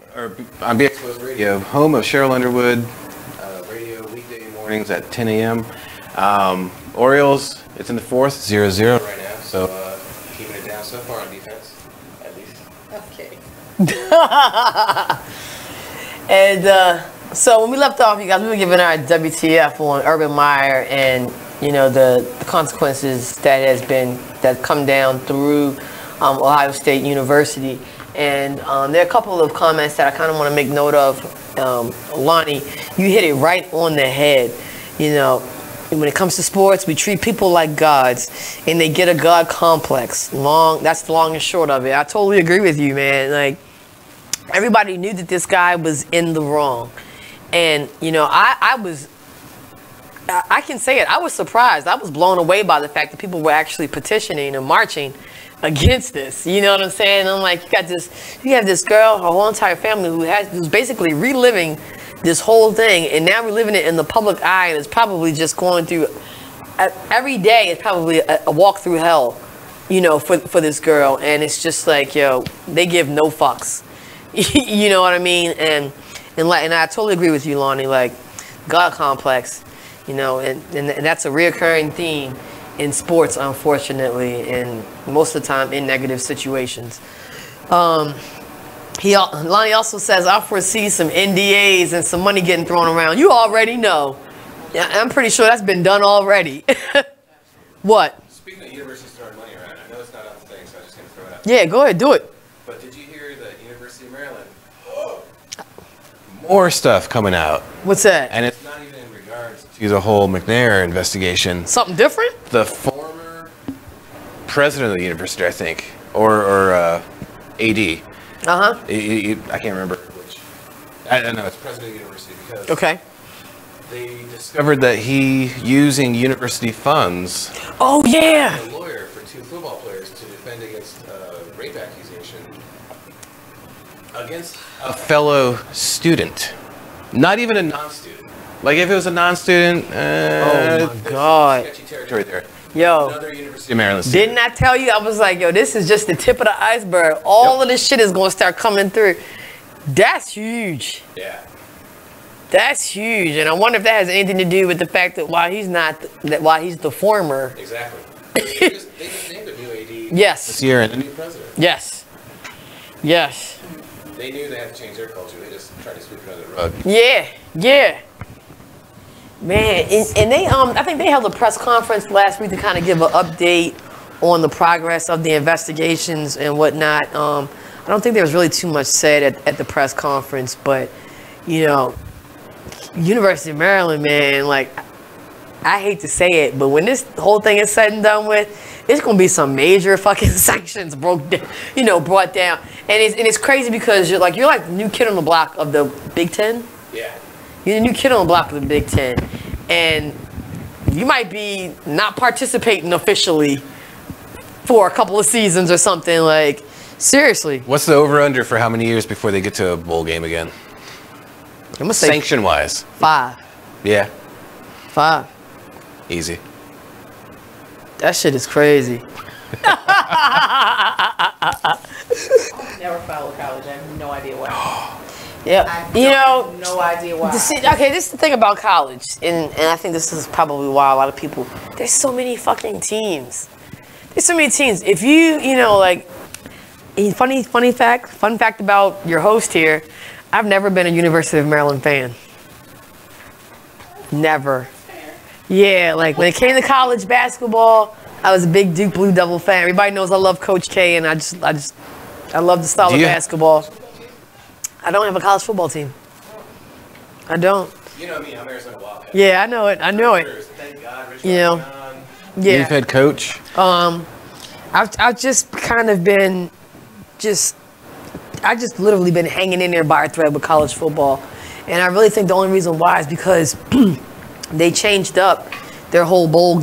on Be Exposed Radio, home of Cheryl Underwood radio weekday mornings at 10 a.m. Orioles, it's in the 4th, 0-0 right now, so keeping it down so far on defense, at least. Okay. And so when we left off, you guys, we were giving our WTF on Urban Meyer and the consequences that come down through Ohio State University. And there are a couple of comments that I kind of want to make note of. Lonnie, you hit it right on the head. when it comes to sports, we treat people like gods, and they get a god complex. That's the long and short of it. I totally agree with you, man. Like, everybody knew that this guy was in the wrong. And, I can say it. I was surprised. I was blown away by the fact that people were actually petitioning and marching against this. You know what I'm saying? I'm like, you have this girl, her whole entire family who's basically reliving this whole thing, and now we're living it in the public eye, and it's probably just going through every day. It's probably a walk through hell, for this girl, and it's just like, they give no fucks. You know what I mean? And I totally agree with you, Lonnie. Like, God complex, and that's a reoccurring theme in sports, unfortunately, and most of the time in negative situations. Lonnie also says, I foresee some NDAs and some money getting thrown around. You already know. Yeah, I'm pretty sure that's been done already. What? Speaking of universities throwing money around, I know it's not on the thing, so I'm just going to throw it out. Yeah, go ahead, do it. But did you hear that University of Maryland? More stuff coming out. What's that? And it's not even in regards to the whole McNair investigation. Something different? The former president of the university, I think, or AD. Uh-huh. I can't remember which. I don't know. It's president of the university because they discovered that he using university funds. Oh yeah. A lawyer for 2 football players to defend against rape accusation against a fellow student, not even a non-student. Like if it was a non-student, oh my God, sketchy territory there. Yo, another University of Maryland student. Didn't I tell you? I was like, yo, this is just the tip of the iceberg. All of this shit is going to start coming through. That's huge. Yeah. That's huge. And I wonder if that has anything to do with the fact that while he's the former. Exactly. They just named a new AD yes. this year and a new president. Yes. Yes. They knew they had to change their culture. They just tried to sweep it under the rug. Yeah. Yeah. Man, and they I think they held a press conference last week to kind of give an update on the progress of the investigations and whatnot. I don't think there was really too much said at the press conference, but University of Maryland, man, like, I hate to say it, but when this whole thing is said and done with, it's gonna be some major fucking sanctions brought down. And it's crazy because you're like the new kid on the block of the Big Ten. Yeah. You're the new kid on the block of the Big Ten, and you might be not participating officially for a couple of seasons or something. Like, seriously. What's the over/under for how many years before they get to a bowl game again? I'm gonna say sanction-wise. 5. Yeah. 5. Easy. That shit is crazy. I've never followed college. I have no idea why. Yeah, no idea why. This is the thing about college, and I think this is probably why a lot of people. There's so many fucking teams. There's so many teams. If fun fact about your host here, I've never been a University of Maryland fan. Never. Yeah, like when it came to college basketball, I was a big Duke Blue Devil fan. Everybody knows I love Coach K, and I love the style of basketball. I don't have a college football team. I don't. You know me, I'm Arizona Wildcats. Yeah, I know it. Thank God, Rich Yeah. You've head coach. I've just kind of been I just literally been hanging in there by a thread with college football. And I really think the only reason why is because they changed up their whole bowl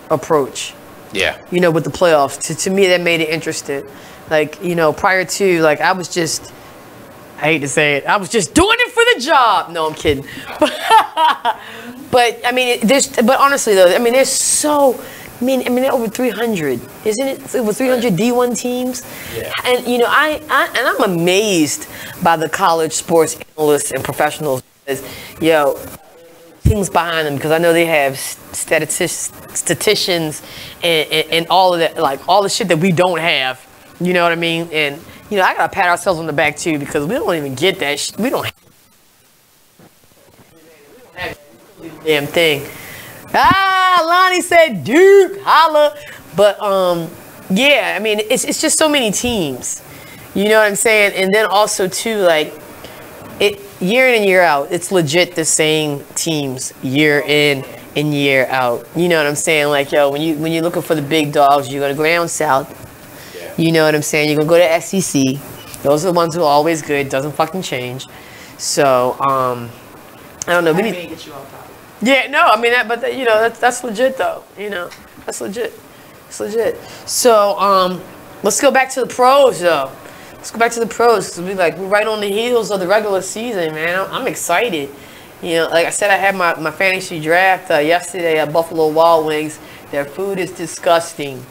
approach. Yeah. With the playoffs. To me, that made it interesting. Like, prior to, like, I hate to say it, I was just doing it for the job. No, I'm kidding. But I mean, but honestly though, I mean, there's so, I mean, there are over 300, isn't it? Over 300 D1 teams. Yeah. And I'm amazed by the college sports analysts and professionals because, things behind them, because I know they have statisticians and all of that, like all the shit that we don't have. You know what I mean? And I gotta pat ourselves on the back too, because we don't even get that. We don't have damn thing. Lonnie said Duke, holla. But yeah, I mean, it's just so many teams. You know what I'm saying? And then also too, like, year in and year out, it's legit the same teams year in and year out. You know what I'm saying? Like, yo, when you're looking for the big dogs, you're gonna go down south. You know what I'm saying? You're gonna go to SEC. Those are the ones who are always good. Doesn't fucking change. So, I don't know. We need. Get you off topic. Yeah, no, I mean that's legit though. You know, that's legit. It's legit. So, let's go back to the pros though. Let's go back to the pros because we're right on the heels of the regular season, man. I'm excited. You know, like I said, I had my fantasy draft yesterday at Buffalo Wild Wings. Their food is disgusting.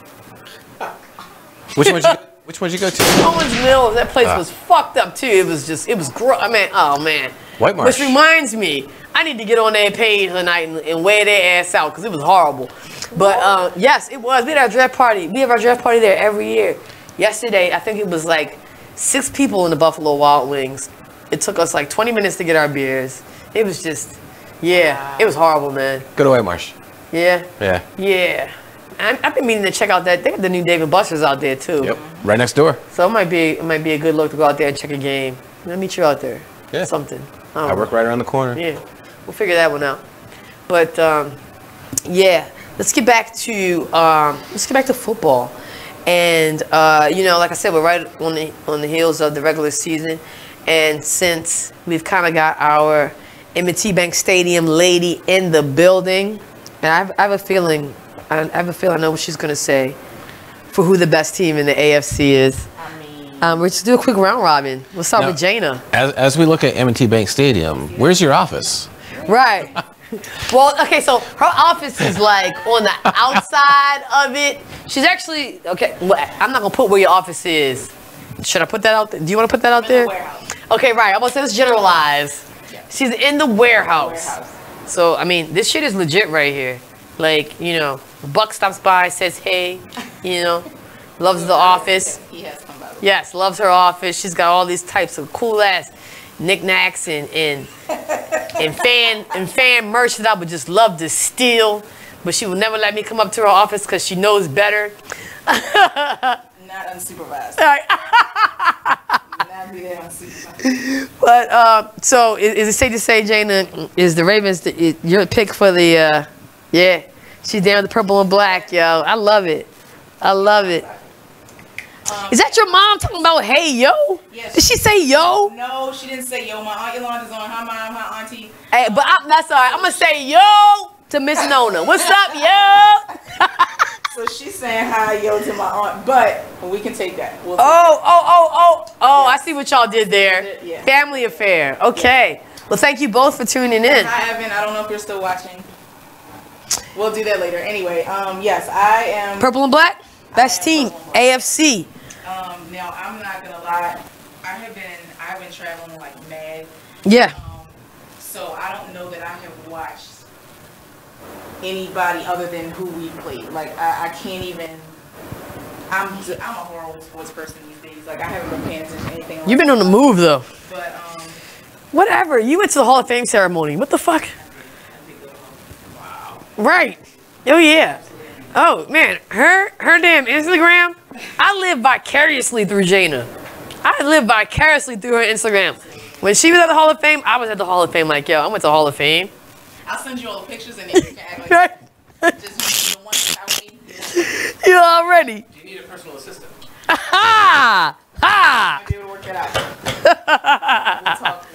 Which one'd you go to? Owens Mills. That place was fucked up too. It was gross. I mean, oh man. White Marsh. Which reminds me, I need to get on their page tonight and wear their ass out because it was horrible. But yes, it was. We had our draft party. We have our draft party there every year. Yesterday, I think it was like 6 people in the Buffalo Wild Wings. It took us like 20 minutes to get our beers. It was just, it was horrible, man. Go to White Marsh. Yeah? Yeah. Yeah. I've been meaning to check out that. They got the new Dave & Buster's out there, too. Yep. Right next door. So it might be a good look to go out there and check a game. I'll meet you out there. Yeah. Something. I work right around the corner. Yeah. We'll figure that one out. But, yeah. Let's get back to football. And, you know, like I said, we're right on the heels of the regular season. And since we've kind of got our M&T Bank Stadium lady in the building, and I have a feeling I know what she's going to say for who the best team in the AFC is. We're just do a quick round robin. We'll start with Jana. As we look at M&T Bank Stadium, where's your office? Right. Well, okay, so her office is like on the outside of it. She's actually, okay, I'm not going to put where your office is. Should I put that out there? Do you want to put that out there? Okay, right. I'm going to say let's generalize. Yeah. She's in the warehouse. So, I mean, this shit is legit right here. Like, you know, Buck stops by, says hey, you know, loves the office. He has come by. Yes, loves her office. She's got all these types of cool ass knickknacks and fan merch that I would just love to steal, but she will never let me come up to her office because she knows better. Not unsupervised. Not be there unsupervised. But so is it safe to say, Jana, is the Ravens your pick for the? Yeah, she's down with the purple and black, yo. I love it. I love it. Is that your mom talking about hey yo? Yes. Did she say yo? No, she didn't say yo. My Aunt Yolanda's on. Hi mom, hi auntie. Hey, but that's all right. I'm gonna say yo to Miss Nona. What's up, yo? So she's saying hi yo to my aunt, but we can take that. We'll I see what y'all did there. Yeah. Family affair. Okay. Well, thank you both for tuning in. Hi Evan. I don't know if you're still watching. We'll do that later. Anyway, yes, I am. Purple and black. Best team, AFC. Now I'm not gonna lie. I've been traveling like mad. Yeah. So I don't know that I have watched anybody other than who we played. Like I can't even. I'm a horrible sports person these days. Like I haven't been paying attention to anything. You've been on the move though. But whatever. You went to the Hall of Fame ceremony. What the fuck? Wow. Right. Oh yeah. Oh man, her damn Instagram. I live vicariously through Jana. I live vicariously through her Instagram. When she was at the Hall of Fame, I was at the Hall of Fame. Like, yo, I went to the Hall of Fame. I'll send you all the pictures and then you can act like just the ones I need. You already. Do you need a personal assistant? Ha! Ha! I'll be able to work that out. We'll talk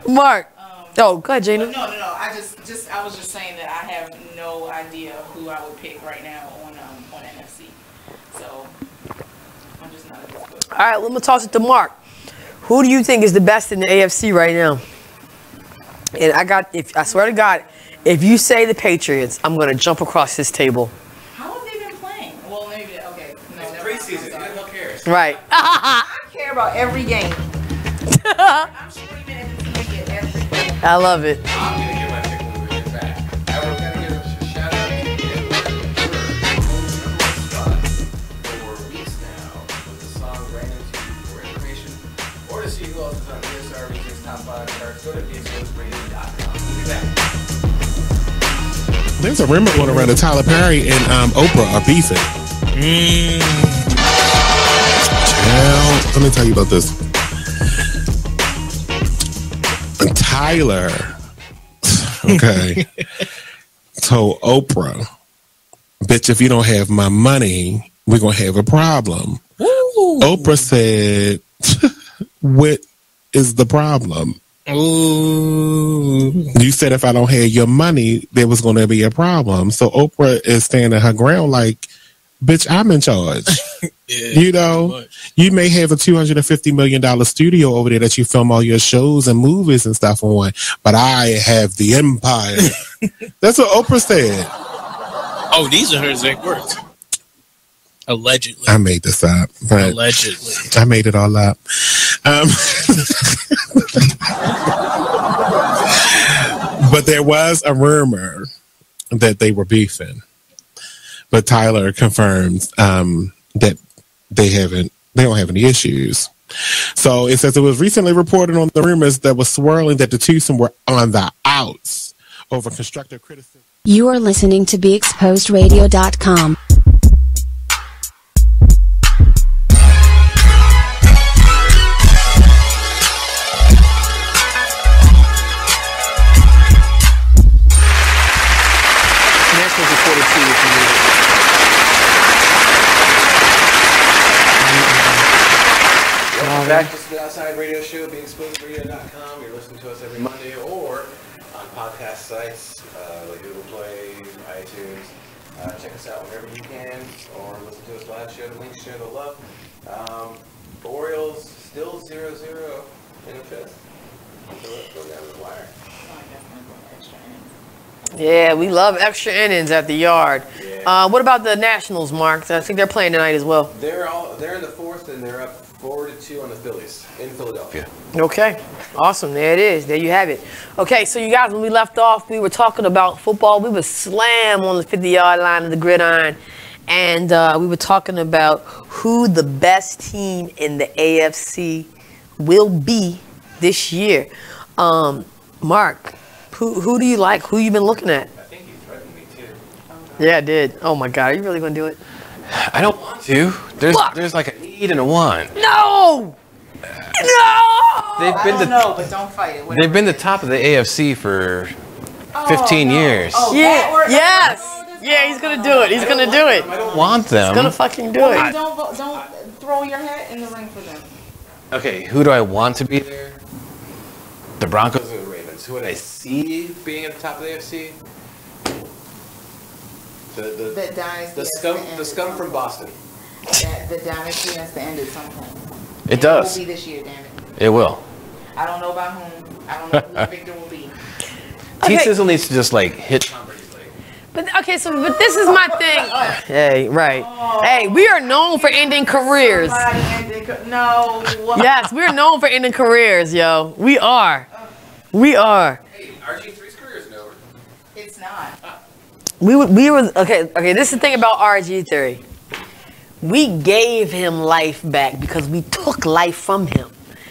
offline. Mark. Oh, go ahead, Jana. No. I was just saying that I have no idea who I would pick right now on NFC. So I'm just not a good book. All right, let me toss it to Mark. Who do you think is the best in the AFC right now? And I swear to God, if you say the Patriots, I'm gonna jump across this table. How have they been playing? Well, maybe okay. No, it's preseason. Who cares? Right. I care about every game. I'm screaming at the TV at every game. I love it. I'm gonna give my pick when we get back. I was gonna give a shout out to Edward for weeks now with the song Brand New to You for information or to see who else is on ESR Region's top 5 charts. Go to bexposeradio.com. We'll be back. There's a rumor going around that Tyler Perry and Oprah are beefing. Well, let me tell you about this. Tyler, okay, told Oprah, bitch, if you don't have my money, we're going to have a problem. Ooh. Oprah said, what is the problem? Ooh. You said if I don't have your money, there was going to be a problem. So Oprah is standing her ground like, bitch, I'm in charge. Yeah, you know, you may have a $250 million studio over there that you film all your shows and movies and stuff on, but I have the empire. That's what Oprah said. Oh, these are her exact words. Allegedly. I made this up. But allegedly. I made it all up. But there was a rumor that they were beefing. But Tyler confirms that they don't have any issues. So it says it was recently reported on the rumors that was swirling that the twosome were on the outs over constructive criticism. You are listening to BeExposedRadio.com. Back to the Outside Radio Show, BeExposedRadio.com. You're listening to us every Monday or on podcast sites like Google Play, iTunes. Check us out whenever you can, or listen to us live. Share the links, share the love. The Orioles still 0-0 in the fifth. So let's go down the wire. Yeah, we love extra innings at the yard. Yeah. What about the Nationals, Mark? I think they're playing tonight as well. They're in the fourth, and they're up 4-2 on the Phillies in Philadelphia. Okay, awesome. There it is. There you have it. Okay, so you guys, when we left off, we were talking about football. We were slam on the 50-yard line of the gridiron, and we were talking about who the best team in the AFC will be this year. Mark, who do you like? Who you been looking at? I think you threatened me too. Yeah, I did. Oh my God, are you really gonna do it? I don't want to. There's like a need and a want. No! No! But don't fight it. They've been the top of the AFC for 15 years. Oh, yeah. Yes. Yeah, he's gonna do it. He's gonna do it. I don't want them. He's gonna fucking do it. Don't throw your hat in the ring for them. Okay, who do I want to be there? The Broncos or the Ravens? Who would I see being at the top of the AFC? The dynasty. The scum from Boston. The dynasty has to end at some point. It does. It will be this year, damn it. It will. I don't know about whom. I don't know who the victor will be. T-Sizzle needs to just like hit Tom Brady's leg. But this is my thing. Hey, right. Hey, we are known for ending careers. No. Yes, we're known for ending careers, yo. We are. We are. Hey, RG3's career isn't over. It's not. We were okay. This is the thing about RG3. We gave him life back because we took life from him.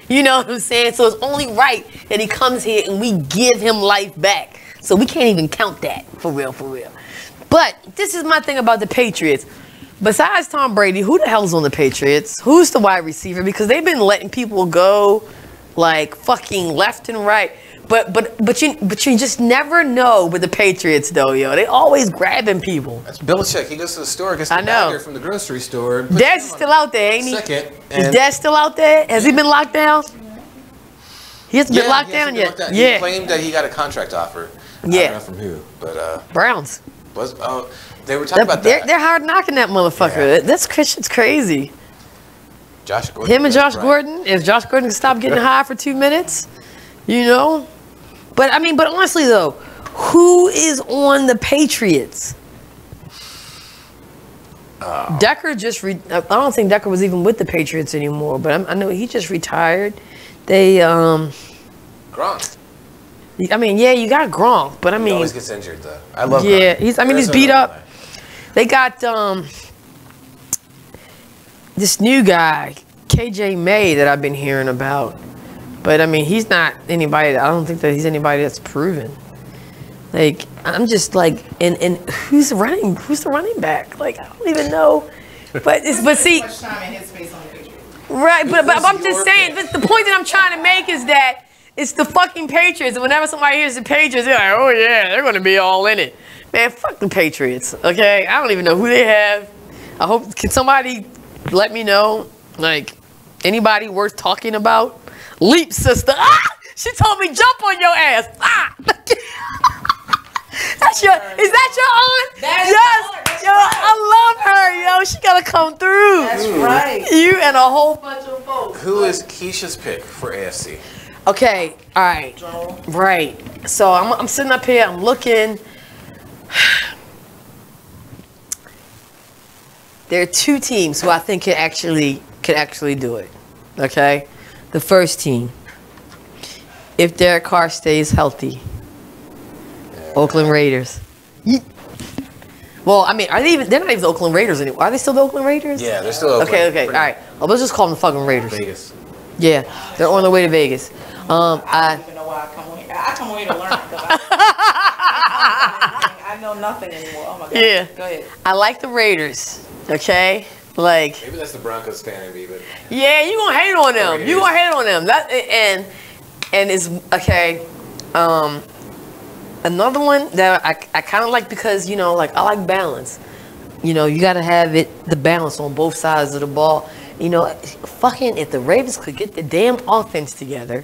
You know what I'm saying? So it's only right that he comes here and we give him life back. So we can't even count that for real. But this is my thing about the Patriots. Besides Tom Brady, who the hell's on the Patriots? Who's the wide receiver? Because they've been letting people go like fucking left and right. But you just never know with the Patriots though, yo. They always grabbing people. That's Belichick. He goes to the store, gets the bagger from the grocery store. Dad's still out there, ain't he? Second. Is Dad still out there? Has he been locked down? He hasn't been locked down yet. He claimed that he got a contract offer. Yeah. I don't know from who, but Browns. They were talking about that. They're hard knocking that motherfucker. Yeah. That's Christian's crazy. Josh Gordon. Him and Josh Gordon. If Josh Gordon can stop getting high for 2 minutes, you know. But honestly though, who is on the Patriots? Decker just I don't think Decker was even with the Patriots anymore, but I know he just retired. They Gronk. I mean, yeah, you got Gronk, but He always gets injured though. I love Gronk. Yeah, he's beat up. They got this new guy, KJ May, that I've been hearing about. But I mean, he's not anybody. I don't think that he's anybody that's proven. Like, I'm just like, and who's the running back? Like, I don't even know. But see, right? But I'm just saying. The point that I'm trying to make is that It's the fucking Patriots. And whenever somebody hears the Patriots, they're like, oh yeah, they're going to be all in it. Man, fuck the Patriots, okay? I don't even know who they have. I hope, can somebody let me know, like, anybody worth talking about? Leap, sister. Ah! She told me jump on your ass. Ah! Is that your aunt? Yes. Yo, I love her, yo. She gotta come through. That's right. You and a whole bunch of folks. Who is Keisha's pick for AFC? Okay, all right. Right. So I'm sitting up here, I'm looking. There are two teams who I think could actually do it. Okay? The first team, if Derek Carr stays healthy, Oakland Raiders. Well, I mean, they're not even the Oakland Raiders anymore. Are they still the Oakland Raiders? Yeah, they're still Oakland. Okay, all right. Well, let's just call them the fucking Raiders. Vegas. Yeah, they're on their way to Vegas. I don't even know why I come here. I come here to learn because I know nothing anymore. Oh my God. Yeah. Go ahead. I like the Raiders, okay? Like, maybe that's the Broncos fan in me, but yeah, you gonna hate on them. You gonna hate on them. That and it's okay. Another one that I kind of like because like I like balance. You gotta have the balance on both sides of the ball. Fucking if the Ravens could get the damn offense together,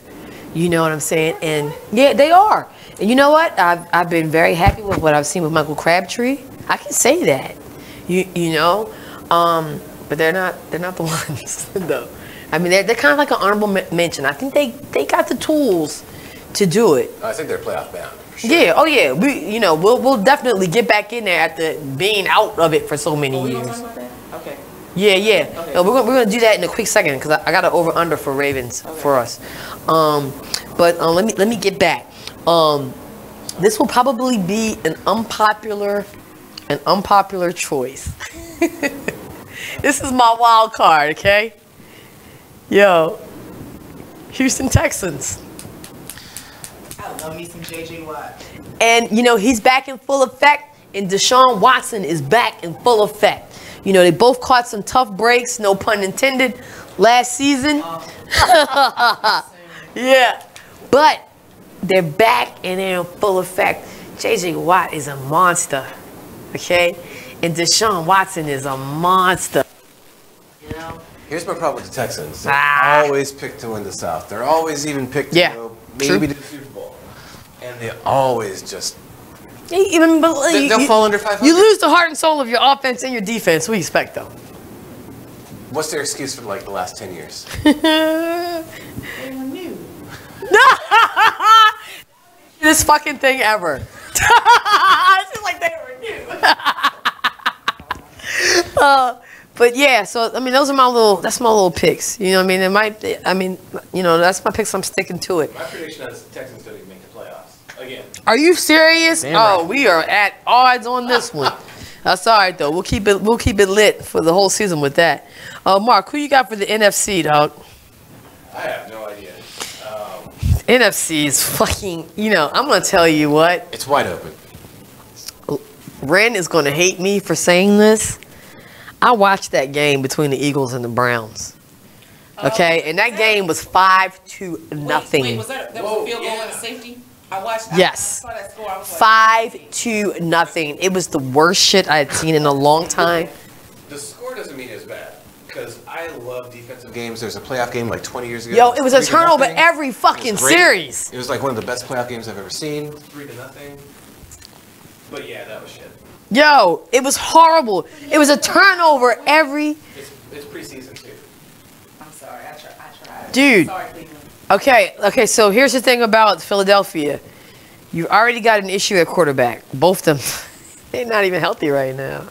you know what I'm saying? And yeah, they are. And you know what? I've been very happy with what I've seen with Michael Crabtree. I can say that. But they're not the ones though. I mean, they're kind of like an honorable mention. I think they got the tools to do it. I think they're playoff bound. Sure. Yeah. Oh yeah. We'll definitely get back in there after being out of it for so many years. Okay. Yeah. Okay. No, we're gonna do that in a quick second because I got an over under for Ravens for us. But let me get back. This will probably be an unpopular choice. This is my wild card, okay? Yo, Houston Texans. I love me some J.J. Watt. And, he's back in full effect, and Deshaun Watson is back in full effect. They both caught some tough breaks, no pun intended, last season. Yeah. But they're back and they're in full effect. J.J. Watt is a monster, okay? And Deshaun Watson is a monster. Here's my problem with the Texans. They're always picked to win the South. They're always even picked to go maybe to the Super Bowl. And they always just... They'll fall under 500. You lose the heart and soul of your offense and your defense. What do you expect, though? What's their excuse for, the last 10 years? They were new. This fucking thing ever. It's just like they were new. But yeah, so those are that's my little picks. You know what I mean? That's my picks. I'm sticking to it. My prediction is the Texans don't even make the playoffs again. Are you serious? Damn right. Right. We are at odds on this one. That's all right though. We'll keep it lit for the whole season with that. Mark, who you got for the NFC, dog? I have no idea. NFC is fucking. I'm gonna tell you what. It's wide open. Ren is gonna hate me for saying this. I watched that game between the Eagles and the Browns. Okay, and that game was 5-0. Wait, was that was a field goal and a safety? I watched. Yes. I saw that score. I was like, 5-0. It was the worst shit I had seen in a long time. The score doesn't mean it's bad because I love defensive games. There's a playoff game like 20 years ago. Yo, it was a turnover 3-0. every fucking series. It was like one of the best playoff games I've ever seen. 3-0. But yeah, that was shit. Yo, it was horrible. It was a turnover every. It's preseason too. I'm sorry. I tried. Dude. Sorry, Cleveland. Okay. So here's the thing about Philadelphia. You already got an issue at quarterback. Both of them, they're not even healthy right now.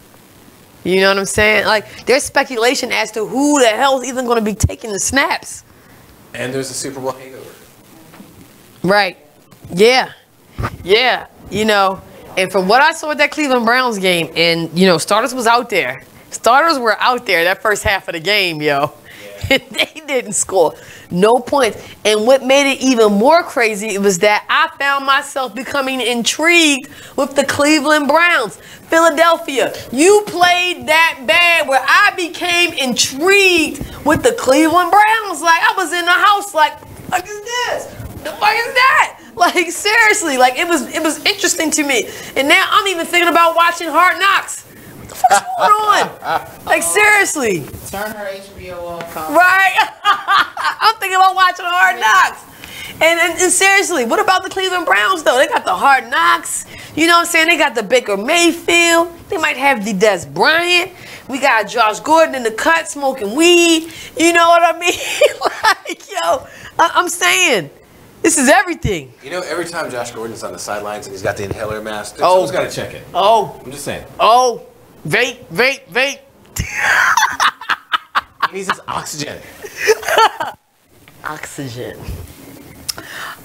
You know what I'm saying? Like, there's speculation as to who the hell is even going to be taking the snaps. And there's a Super Bowl hangover. Right. Yeah. And from what I saw at that Cleveland Browns game, and, starters was out there. Starters were out there that first half of the game, yo. Yeah. They didn't score no points. And what made it even more crazy was that I found myself becoming intrigued with the Cleveland Browns. Philadelphia, you played that bad where I became intrigued with the Cleveland Browns. Like, I was in the house like, what is this? The fuck is that? Like, seriously, like, it was interesting to me. And now I'm even thinking about watching Hard Knocks. What the fuck's going on? Like, seriously. Turn her HBO off. Right? I'm thinking about watching Hard Knocks. And seriously, what about the Cleveland Browns, though? They got the Hard Knocks. You know what I'm saying? They got the Baker Mayfield. They might have the Des Bryant. We got Josh Gordon in the cut smoking weed. You know what I mean? Like, yo, I'm saying, this is everything. You know, every time Josh Gordon's on the sidelines and he's got the inhaler mask, someone's got to check it. Oh. I'm just saying. Oh. Vape. He needs his oxygen. Oxygen.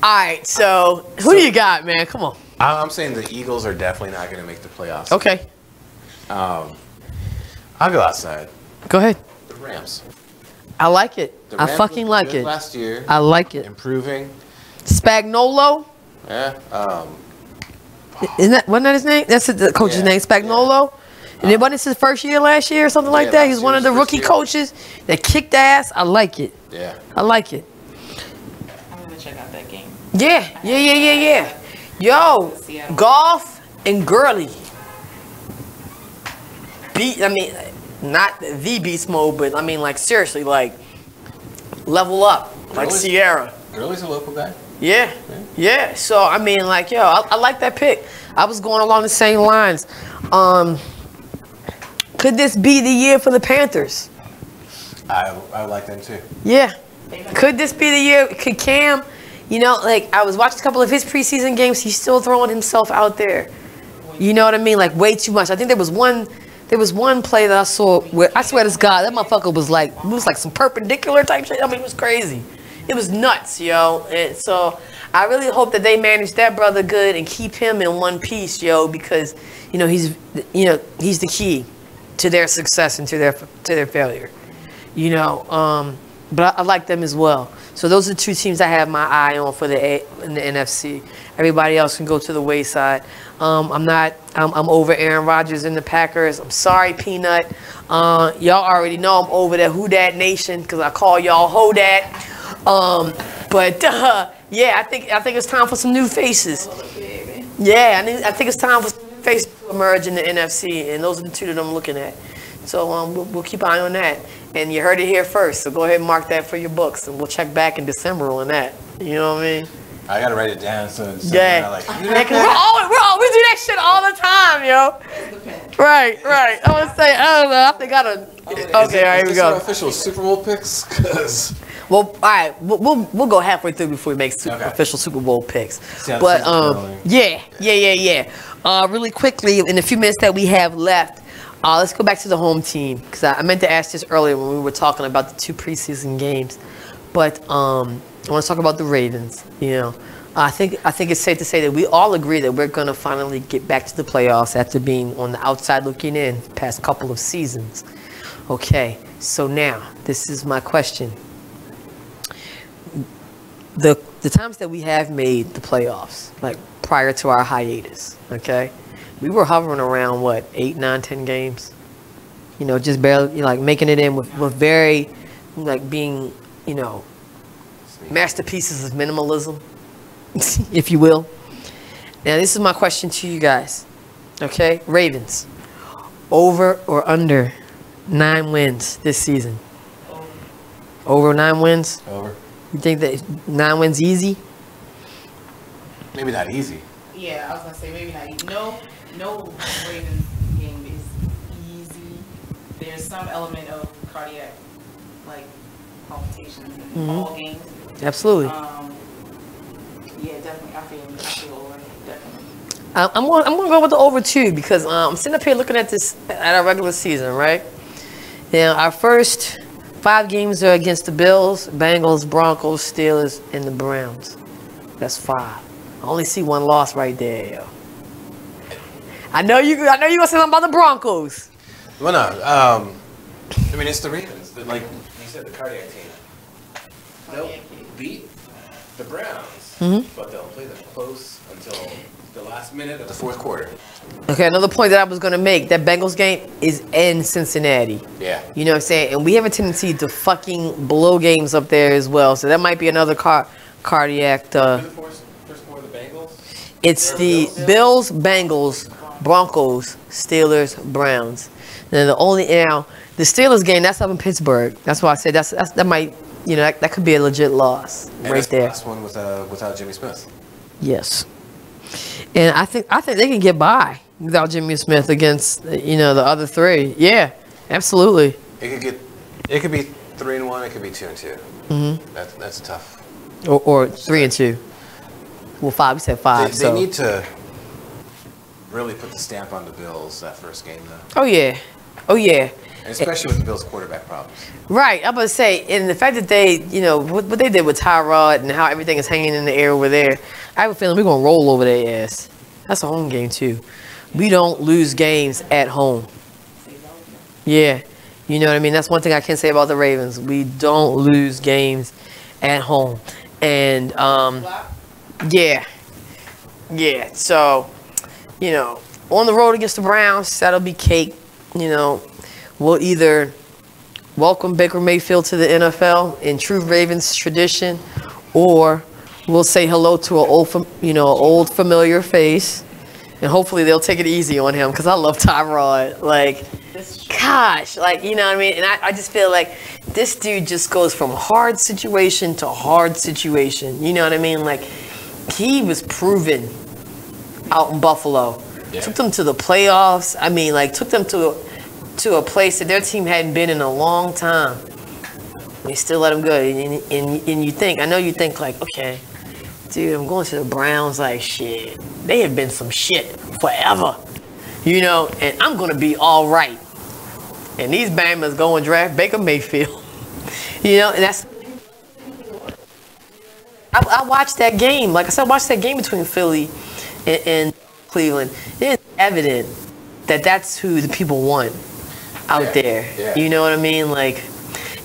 All right, so who do you got, man? Come on. I'm saying the Eagles are definitely not going to make the playoffs. Okay. I'll go outside. Go ahead. The Rams. I like it. I Rams fucking looked like good it. Last year. I like it. Improving. Spagnuolo. Yeah. Wasn't that his name? That's the coach's name, Spagnuolo. And it wasn't his first year last year or something like that. He's one of the rookie coaches that kicked ass. I like it. Yeah. I like it. I'm gonna check out that game. Yeah. Yo, Goff and Gurley. Not the beast mode, but I mean, like, seriously, like, level up, like Sierra. Gurley's a local guy. Yeah. So I mean, like, yo, I like that pick. I was going along the same lines. Could this be the year for the Panthers? I like them too. Yeah. Could this be the year? Could Cam, you know, like, I was watching a couple of his preseason games. He's still throwing himself out there. You know what I mean? Like, way too much. I think there was one play that I saw where, I swear to God, that motherfucker was like some perpendicular type shit. I mean, it was crazy. It was nuts, yo. And so I really hope that they manage that brother good and keep him in one piece, yo, because, you know, he's the key to their success and to their failure. You know, but I like them as well. So those are two teams I have my eye on for in the NFC. Everybody else can go to the wayside. I'm over Aaron Rodgers and the Packers. I'm sorry, Peanut. Y'all already know I'm over that Who Dat Nation because I call y'all Ho Dat. Yeah, I think it's time for some new faces. Yeah, I think it's time for some new faces to emerge in the NFC, and those are the two that I'm looking at. So we'll keep an eye on that. And you heard it here first, so go ahead and mark that for your books, and we'll check back in December on that. You know what I mean? I gotta write it down so it's we do that shit all the time, yo. Right. I want to say, I don't know. I think I done. Okay, all right, here we go. Official Super Bowl picks, cause. Well, all right, we'll go halfway through before we make official Super Bowl picks. But yeah. Really quickly, in the few minutes that we have left, let's go back to the home team because I meant to ask this earlier when we were talking about the 2 preseason games, but I want to talk about the Ravens. You know, I think it's safe to say that we all agree that we're going to finally get back to the playoffs after being on the outside looking in the past couple of seasons. Okay, so now this is my question. The times that we have made the playoffs, like prior to our hiatus, okay, we were hovering around what 8, 9, 10 games. You know, just barely like making it in with very like being, you know, masterpieces of minimalism, if you will. Now, this is my question to you guys. Okay, Ravens, over or under 9 wins this season? Over 9 wins? Over. You think that 9 wins easy? Maybe not easy. Yeah, I was gonna say maybe not easy. No Ravens game is easy. There's some element of cardiac, like, palpitations in all games. Absolutely. Yeah, definitely. I feel over. Definitely. I'm gonna go with the over 2 because I'm sitting up here looking at this at our regular season, right? Now, our first 5 games are against the Bills, Bengals, Broncos, Steelers, and the Browns. That's 5. I only see 1 loss right there, yo. I know you gonna say something about the Broncos. Well, no. I mean, it's the Ravens. Like you said, the cardiac team. They'll beat the Browns, but they'll play them close until the last minute of the 4th quarter. Okay, another point that I was going to make, that Bengals game is in Cincinnati. Yeah. You know what I'm saying? And we have a tendency to fucking blow games up there as well. So that might be another cardiac. It's the Bills, Bengals, Broncos, Steelers, Browns. And the Steelers game, that's up in Pittsburgh. That's why I said that might, that could be a legit loss right there. The last one without Jimmy Smith. Yes. And I think they can get by without Jimmy Smith against the other three. Yeah, absolutely. It could be 3-1. It could be 2-2. Mm-hmm. That's tough. Or 3-2. Well, 5. We said 5. They need to really put the stamp on the Bills that first game, though. Oh yeah. And especially with the Bills' quarterback problems. Right. I'm about to say, and the fact that they, what they did with Tyrod and how everything is hanging in the air over there, I have a feeling we're going to roll over their ass. That's a home game, too. We don't lose games at home. Yeah. You know what I mean? That's one thing I can say about the Ravens. We don't lose games at home. And, yeah. So, on the road against the Browns, that'll be cake. We'll either welcome Baker Mayfield to the NFL in true Ravens tradition, or we'll say hello to an old familiar face, and hopefully they'll take it easy on him because I love Tyrod. Gosh, you know what I mean? And I just feel like this dude just goes from hard situation to hard situation. You know what I mean? He was proven out in Buffalo. Yeah. Took them to the playoffs. I mean, took them to a place that their team hadn't been in a long time. They still let him go. And you think, okay, dude, I'm going to the Browns. Shit, they have been some shit forever. And I'm going to be all right. And these Bama's go and draft Baker Mayfield. And that's... I watched that game. Like I said, I watched that game between Philly and Cleveland. It's evident that that's who the people want out there. Yeah. You know what I mean? And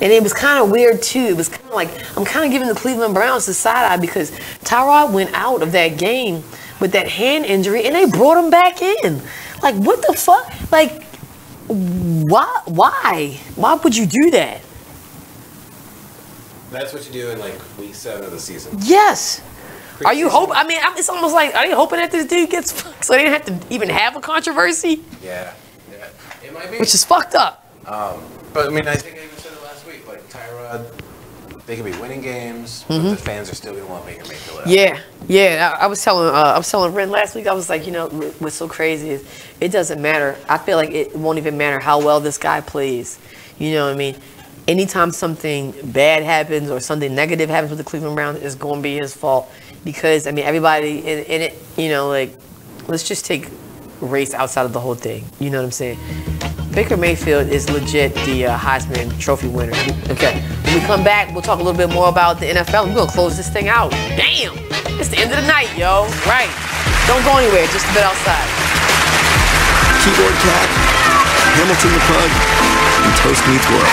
it was kind of weird, too. It was kind of I'm kind of giving the Cleveland Browns the side eye because Tyrod went out of that game with that hand injury, and they brought him back in. What the fuck? Why? Why would you do that? That's what you do in week 7 of the season. Yes. Are you hoping? I mean, it's almost are you hoping that this dude gets fucked so they didn't have to even have a controversy? Yeah. It might be. Which is fucked up. But I mean, I think I even said it last week. Tyrod, they could be winning games, but the fans are still gonna want Baker Mayfield out. Yeah. I was telling Ren last week. I was like, what's so crazy is it doesn't matter. I feel like it won't even matter how well this guy plays. You know what I mean? Anytime something bad happens or something negative happens with the Cleveland Browns, it's going to be his fault. Because, I mean, everybody in it, let's just take race outside of the whole thing. You know what I'm saying? Baker Mayfield is legit the Heisman Trophy winner. Okay, when we come back, we'll talk a little bit more about the NFL. We're going to close this thing out. Damn! It's the end of the night, yo. Right. Don't go anywhere. Just a bit outside. Keyboard Cat, Hamilton the Pug, and Toast Meets World.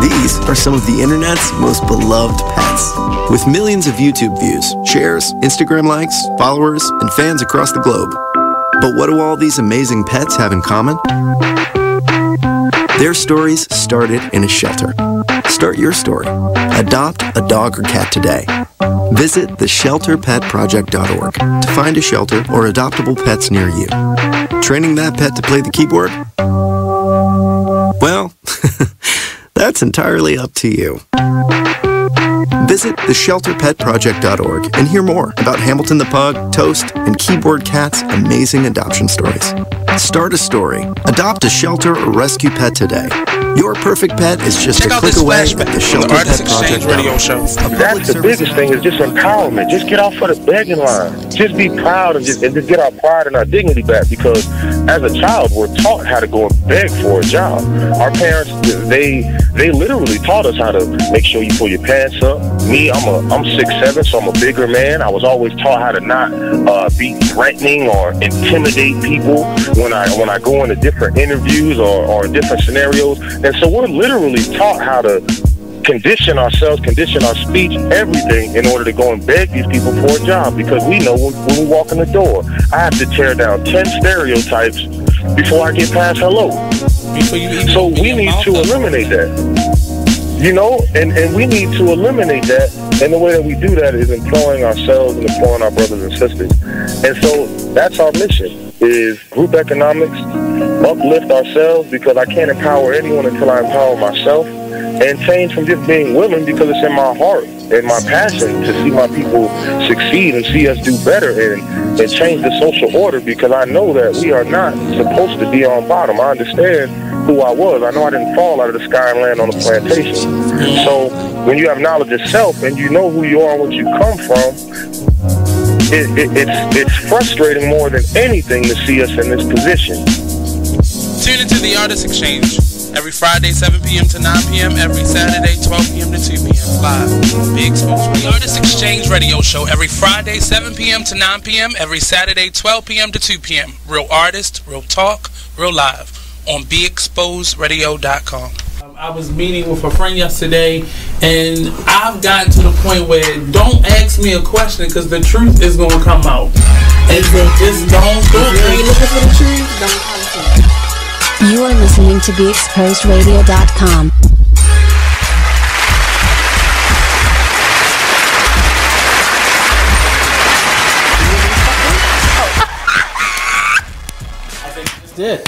These are some of the internet's most beloved pets. With millions of YouTube views, shares, Instagram likes, followers, and fans across the globe. But what do all these amazing pets have in common? Their stories started in a shelter. Start your story. Adopt a dog or cat today. Visit theshelterpetproject.org to find a shelter or adoptable pets near you. Training that pet to play the keyboard? Well, that's entirely up to you. Visit theshelterpetproject.org and hear more about Hamilton the Pug, Toast, and Keyboard Cat's amazing adoption stories. Start a story. Adopt a shelter or rescue pet today. Your perfect pet is just a click away at theshelterpetproject.org. That's the biggest thing is just empowerment. Just get off of the begging line. Just be proud and just get our pride and our dignity back, because as a child, we're taught how to go and beg for a job. Our parents, they literally taught us how to make sure you pull your pants up. Me, I'm 6'7", so I'm a bigger man. I was always taught how to not be threatening or intimidate people when I go into different interviews or in different scenarios. And so we're literally taught how to condition ourselves, condition our speech, everything in order to go and beg these people for a job, because we know when we walk in the door, I have to tear down 10 stereotypes before I get past hello. So we need to eliminate that. And we need to eliminate that And the way that we do that is employing ourselves and employing our brothers and sisters. And so that's our mission, is group economics, uplift ourselves, because I can't empower anyone until I empower myself, and change from just being willing because it's in my heart and my passion to see my people succeed and see us do better and change the social order, because I know that we are not supposed to be on bottom. I understand who I was. I know I didn't fall out of the sky and land on a plantation. So when you have knowledge of self and you know who you are and what you come from, it's frustrating more than anything to see us in this position. Tune into the Artist Exchange every Friday 7 p.m. to 9 p.m. every Saturday 12 p.m. to 2 p.m. live. Be exposed. The Artist Exchange radio show every Friday 7 p.m. to 9 p.m. every Saturday 12 p.m. to 2 p.m. Real artist, real talk, real live on BeExposedRadio.com. I was meeting with a friend yesterday, and I've gotten to the point where don't ask me a question because the truth is going to come out. And just don't do it. You ain't looking for the truth, don't come to me. You are listening to BeExposedRadio.com. I think you just did.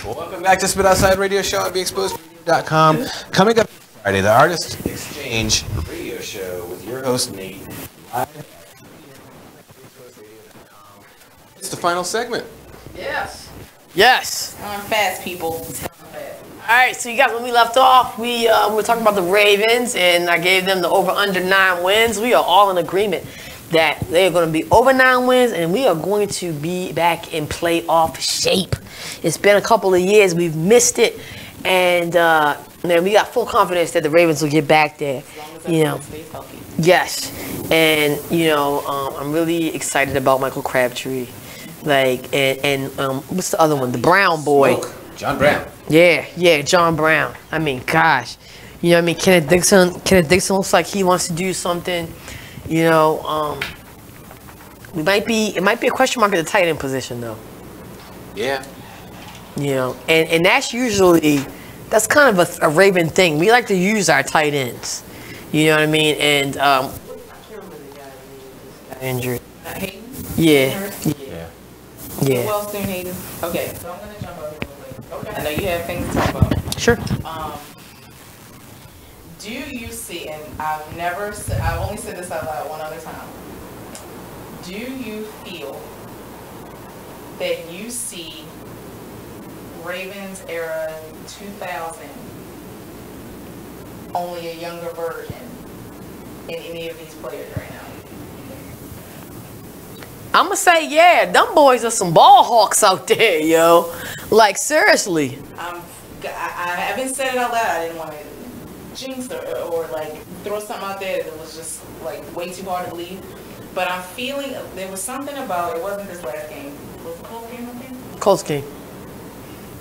Welcome back to Spit Outside Radio Show on BeExposedRadio.com. Coming up Friday, the Artist Exchange Radio Show with your host, Nate. It's the final segment. Yes. Yes. I'm fast, people. All right, so you guys, when we left off, we were talking about the Ravens, and I gave them the over/under 9 wins. We are all in agreement that they are going to be over 9 wins, and we are going to be back in playoff shape. It's been a couple of years. We've missed it, and man, we got full confidence that the Ravens will get back there. You know, yes, and you know, I'm really excited about Michael Crabtree. Like, and what's the other one? The Brown boy. John Brown. Yeah, John Brown. I mean, gosh. You know what I mean? Kenneth Dixon looks like he wants to do something. You know, it might be a question mark at the tight end position, though. Yeah. You know, and that's that's kind of a Raven thing. We like to use our tight ends. You know what I mean? And, I can't remember the guy who got injured. Hayden? Yeah. Yeah. Well, soon, Hayden. Okay, so I'm going to jump over real quick. Okay. I know you have things to talk about. Sure. Do you see, and I've only said this out loud one other time. Do you feel that you see Ravens era 2000 only a younger version in any of these players right now? I'm going to say, yeah, them boys are some ball hawks out there, yo. Like, seriously. I haven't said it out loud. I didn't want to jinx or like throw something out there that was just like way too hard to believe. But I'm feeling there was something about it. Wasn't this last game? Was the Colts game okay? Colts game.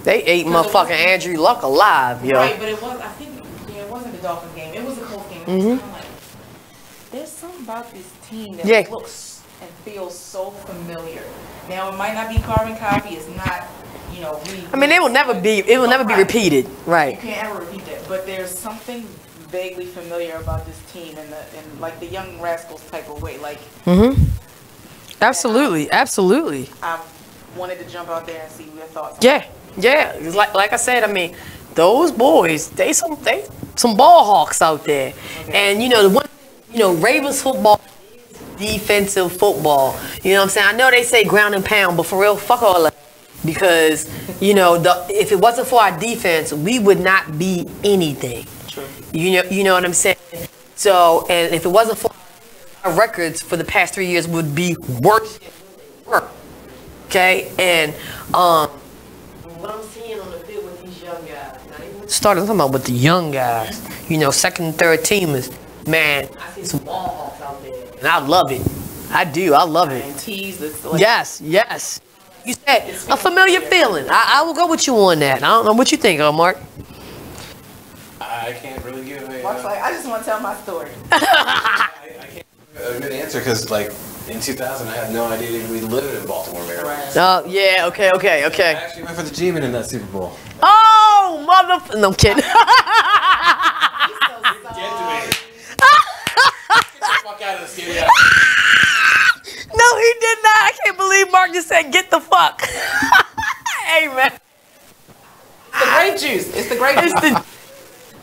They ate motherfucking Andrew Luck alive, yo. Right, but it was. I think it wasn't the Dolphins game. It was the Colts game. I'm like, there's something about this team that looks and feels so familiar. Now it might not be carbon copy. It's not, you know. I mean, it will never be repeated, right? You can't ever repeat that. But there's something vaguely familiar about this team in like the Young Rascals type of way, like. Absolutely. I wanted to jump out there and see your thoughts. Yeah. Like I said, I mean, those boys, they some ball hawks out there, and you know the one, you know, Ravens football. Defensive football. You know what I'm saying? I know they say ground and pound, but for real, fuck all that. Because, you know, if it wasn't for our defense, we would not be anything. True. You know what I'm saying? So, and if it wasn't for our records for the past 3 years would be worse. Okay? And what I'm seeing on the field with these young guys, I'm talking about with the young guys, you know, second and third teamers, man, I see some ball hawks out there. And I love it. I do. I love it. Yes. You said a familiar feeling. I will go with you on that. I don't know what you think, Mark. I can't really give Mark's like, I just want to tell my story. I can't give a good answer because, like, in 2000, I had no idea that we lived in Baltimore, Maryland. Oh, yeah. Okay. I actually went for the G-Men in that Super Bowl. Oh, no, I'm kidding. out of the studio. No, he did not. I can't believe Mark just said, "Get the fuck." Hey, man. It's the grape juice. It's the grape juice. The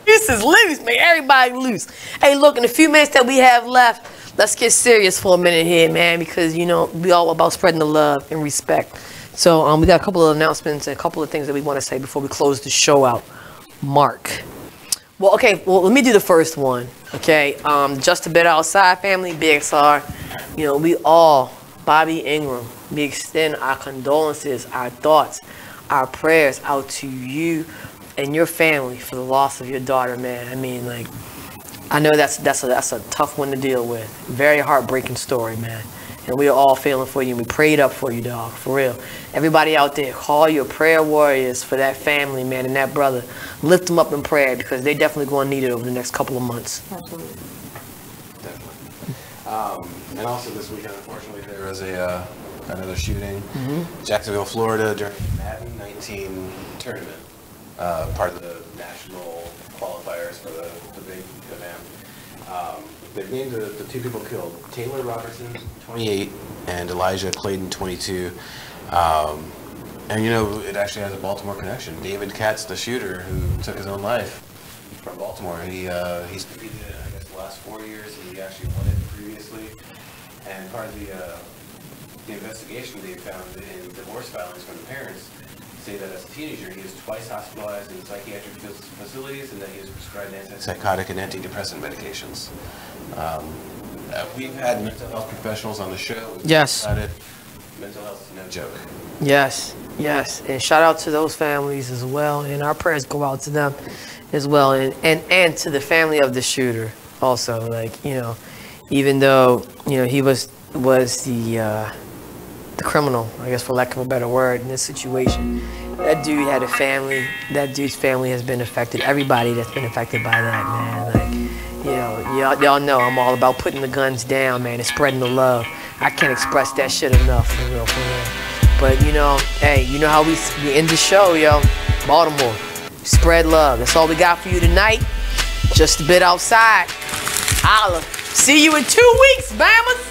juice is loose, man. Everybody loose. Hey, look, in the few minutes that we have left, let's get serious for a minute here, man, because, you know, we all about spreading the love and respect. So we got a couple of announcements and a couple of things that we want to say before we close the show out. Mark. Well, okay, well, let me do the first one, okay? Just a Bit Outside family, BXR. You know, we all, Bobby Ingram, we extend our condolences, our thoughts, our prayers out to you and your family for the loss of your daughter, man. I mean, like, I know that's a tough one to deal with. Very heartbreaking story, man. And we're all feeling for you, and we prayed up for you, dog, for real. Everybody out there, call your prayer warriors for that family, man, and that brother. Lift them up in prayer, because they definitely going to need it over the next couple of months. Absolutely. Definitely. And also this weekend, unfortunately, there was another shooting. Jacksonville, Florida, during the Madden 19 tournament. Part of the national qualifiers for the big event. They've named the two people killed, Taylor Robertson, 28, and Elijah Clayton, 22. And you know, it actually has a Baltimore connection. David Katz, the shooter who took his own life from Baltimore. He's competed in, I guess, the last 4 years. He actually won it previously. And part of the investigation they found in divorce filings from the parents say that as a teenager he was twice hospitalized in psychiatric facilities and that he was prescribed antipsychotic and antidepressant medications. We've had mental health professionals on the show. Yes. Mental health is no joke. Yes, yes. And shout out to those families as well. And our prayers go out to them as well. And to the family of the shooter also. Like, you know, even though, you know, he was the criminal, I guess, for lack of a better word, in this situation. That dude had a family. That dude's family has been affected. Everybody that's been affected by that, man. Like, you know, y'all know I'm all about putting the guns down, man, and spreading the love. I can't express that shit enough, for real, for real. But, you know, hey, you know how we end the show, yo. Baltimore, spread love. That's all we got for you tonight. Just a Bit Outside. Holla. See you in 2 weeks, Bammers.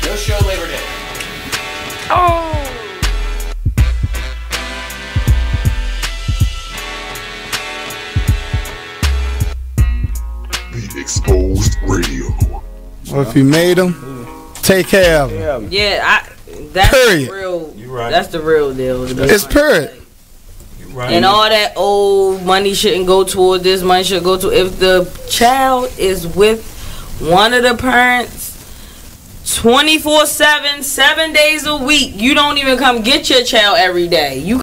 No show Labor Day. Oh! Be Exposed Radio. Well, if you made them, take care of them. Yeah, that's period. The real. That's the real deal. It's period. Right. And all that old money shouldn't go toward this, money should go to, if the child is with one of the parents 24/7, 7 days a week, you don't even come get your child every day. You